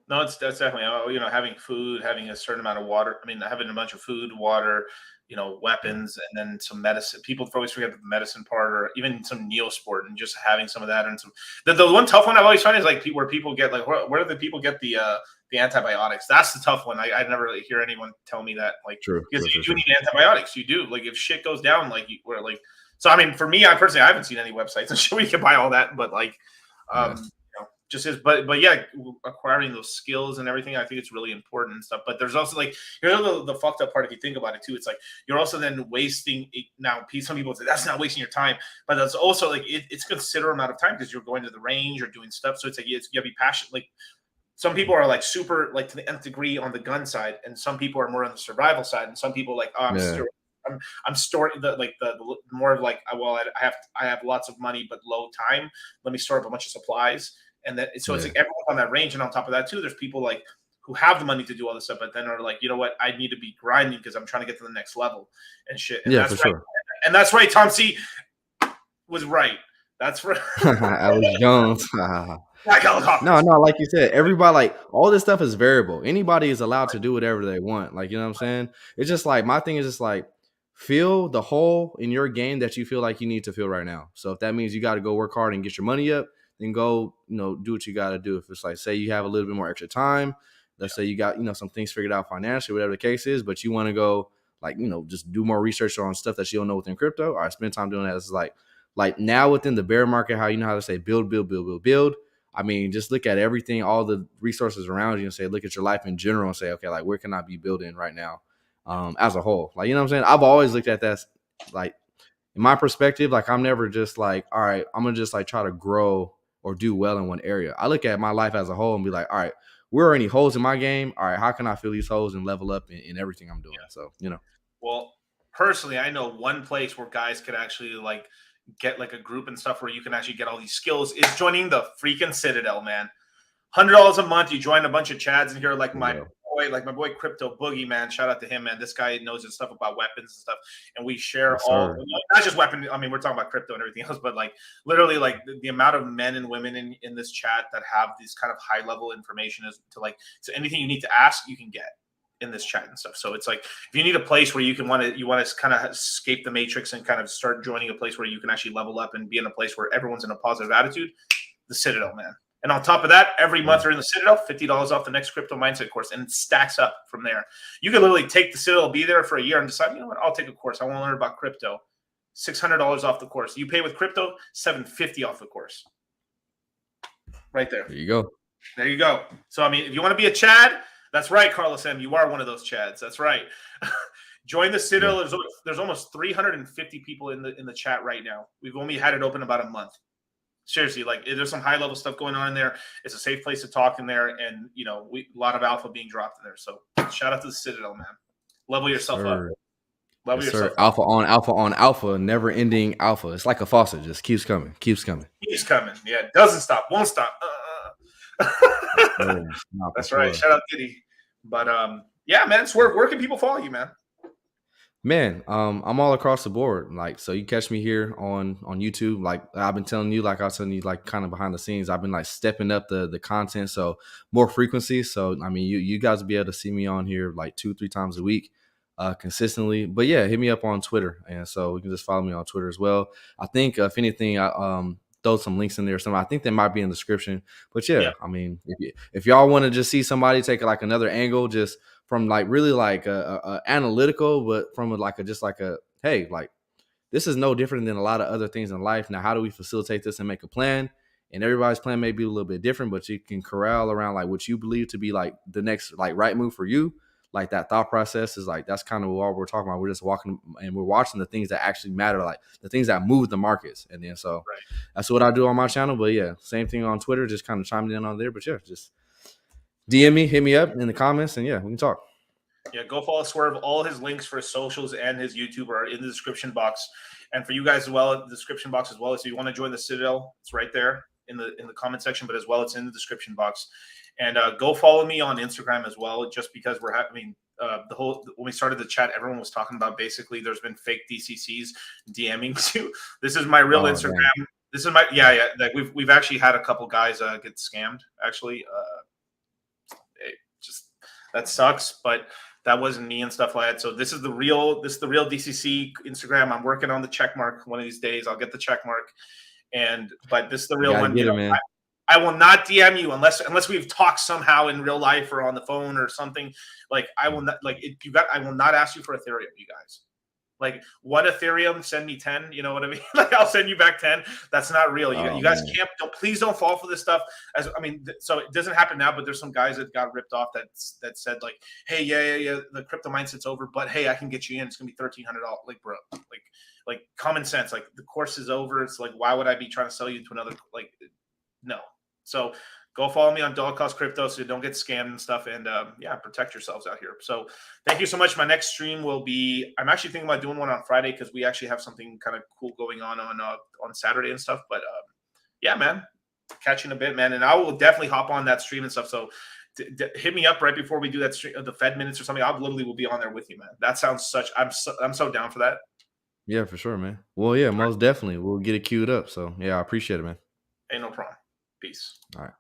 Speaker 2: No, that's definitely having food, having a certain amount of water. I mean, having a bunch of food, water,
Speaker 3: yeah,
Speaker 2: weapons, and then some medicine. People always forget the medicine part, or even some Neosport, and just having some of that and some. The one tough one I've always found is like where people get like where do the people get the antibiotics? That's the tough one. I never really hear anyone tell me that
Speaker 3: true.
Speaker 2: because you do
Speaker 3: True.
Speaker 2: need antibiotics. You do like if shit goes down where like. So I mean, for me, I personally I haven't seen any websites. I'm sure we can buy all that, but like.
Speaker 3: Yeah.
Speaker 2: Just is but yeah, acquiring those skills and everything, I think it's really important and stuff. But there's also like here's the fucked up part if you think about it too. It's like you're also then wasting now. Some people say that's not wasting your time, but that's also like it's a considerable amount of time because you're going to the range or doing stuff. So it's like you gotta be passionate. Like some people are like super like to the nth degree on the gun side, and some people are more on the survival side, and some people like
Speaker 3: Yeah.
Speaker 2: I'm storing the more of like well I have lots of money but low time. Let me store up a bunch of supplies. And that so it's
Speaker 3: Yeah.
Speaker 2: like everyone's on that range, and on top of that too, there's people like who have the money to do all this stuff, but then are like, you know what, I need to be grinding because I'm trying to get to the next level and shit. And
Speaker 3: Yeah, for
Speaker 2: that's right.
Speaker 3: sure.
Speaker 2: And that's right. Tom C was right. That's right.
Speaker 3: Alex Jones.
Speaker 2: Black helicopters.
Speaker 3: No, like you said, everybody like all this stuff is variable. Anybody is allowed to do whatever they want. Like, you know what I'm saying? It's just like my thing is just like feel the hole in your game that you feel like you need to feel right now. So if that means you got to go work hard and get your money up, then go, do what you got to do. If it's like, say you have a little bit more extra time, let's say you got, some things figured out financially, whatever the case is, but you want to go like, just do more research on stuff that you don't know within crypto. All right, spend time doing that. It's like now within the bear market, how how to say build, build, build, build, build. I mean, just look at everything, all the resources around you, and say, look at your life in general and say, okay, like where can I be building right now, as a whole? Like, you know what I'm saying? I've always looked at that, like, in my perspective, like I'm never just like, all right, I'm gonna just like try to grow or do well in one area. I look at my life as a whole and be like, all right, where are any holes in my game? All right, how can I fill these holes and level up in everything I'm doing? So,
Speaker 2: Well, personally, I know one place where guys could actually like get like a group and stuff where you can actually get all these skills is joining the freaking Citadel, man. $100 a month. You join a bunch of chads in here, like my boy Crypto Boogie, man. Shout out to him, man. This guy knows his stuff about weapons and stuff, and we share
Speaker 3: Yes,
Speaker 2: all,
Speaker 3: sir.
Speaker 2: not just weapon. I mean, we're talking about crypto and everything else, but like literally, like the amount of men and women in this chat that have this kind of high level information is to like, so anything you need to ask, you can get in this chat and stuff. So it's like if you need a place where you want to kind of escape the matrix and kind of start joining a place where you can actually level up and be in a place where everyone's in a positive attitude, the Citadel, man. And on top of that, every month you're in the Citadel, $50 off the next crypto mindset course, and it stacks up from there. You can literally take the Citadel, be there for a year, and decide, you know what, I'll take a course. I want to learn about crypto. $600 off the course. You pay with crypto, $750 off the course. Right there.
Speaker 3: There you go.
Speaker 2: There you go. So I mean, if you want to be a Chad, that's right, Carlos M. You are one of those Chads. That's right. Join the Citadel.
Speaker 3: Yeah.
Speaker 2: There's almost 350 people in the chat right now. We've only had it open about a month. Seriously, like there's some high level stuff going on in there. It's a safe place to talk in there, and a lot of alpha being dropped in there. So shout out to the Citadel, man. Level yourself up. Level yourself up.
Speaker 3: Alpha on alpha, never ending alpha. It's like a faucet, just keeps coming.
Speaker 2: Keeps coming. Yeah, doesn't stop, won't stop. That's right. Shout out Diddy. But yeah, man, Swerve, where can people follow you, man?
Speaker 3: Man, I'm all across the board. Like, so you catch me here on YouTube. Like I've been telling you, like I was telling you, like kind of behind the scenes, I've been like stepping up the content, so more frequency. So I mean, you guys will be able to see me on here like 2-3 times a week, consistently. But yeah, hit me up on Twitter, and so you can just follow me on Twitter as well. I think if anything, I throw some links in there or something. I think they might be in the description. But yeah. I mean, if y'all want to just see somebody take like another angle, just from like really like a analytical, but from just like a hey, like this is no different than a lot of other things in life. Now, how do we facilitate this and make a plan? And everybody's plan may be a little bit different, but you can corral around like what you believe to be like the next like right move for you. Like that thought process is like, that's kind of what we're talking about. We're just walking and we're watching the things that actually matter, like the things that move the markets. And then so that's what I do on my channel. But yeah, same thing on Twitter, just kind of chiming in on there. But yeah, just DM me, hit me up in the comments, and yeah, we can talk.
Speaker 2: Yeah, go follow Swerve. All his links for his socials and his YouTube are in the description box. And for you guys as well, the description box as well. So if you want to join the Citadel, it's right there in the comment section, but as well, it's in the description box. And go follow me on Instagram as well, just because when we started the chat, everyone was talking about basically there's been fake DCCs DMing you. This is my real Instagram. Man. This is my like we've actually had a couple guys get scammed actually. That sucks, but that wasn't me and stuff like that. So this is the real DCC Instagram. I'm working on the check mark. One of these days I'll get the check mark. But this is the real one.
Speaker 3: Man.
Speaker 2: I will not DM you unless we've talked somehow in real life or on the phone or something. Like I will not I will not ask you for Ethereum, you guys. Like 1 Ethereum, send me 10. You know what I mean? Like I'll send you back 10. That's not real. You guys can't. Please don't fall for this stuff. So it doesn't happen now. But there's some guys that got ripped off that said like, hey, yeah, the crypto mindset's over, but hey, I can get you in. It's gonna be $1,300. Like, bro, like common sense. Like the course is over. It's like, why would I be trying to sell you to another? Like, no. So go follow me on Dollar Cost Crypto so you don't get scammed and stuff. And protect yourselves out here. So thank you so much. My next stream will be, I'm actually thinking about doing one on Friday because we actually have something kind of cool going on Saturday and stuff. But yeah, man, catching a bit, man. And I will definitely hop on that stream and stuff. So hit me up right before we do that stream, the Fed minutes or something. I literally will be on there with you, man. That sounds I'm so down for that.
Speaker 3: Yeah, for sure, man. Well, yeah, most definitely. We'll get it queued up. So yeah, I appreciate it, man.
Speaker 2: Ain't no problem. Peace.
Speaker 3: All right.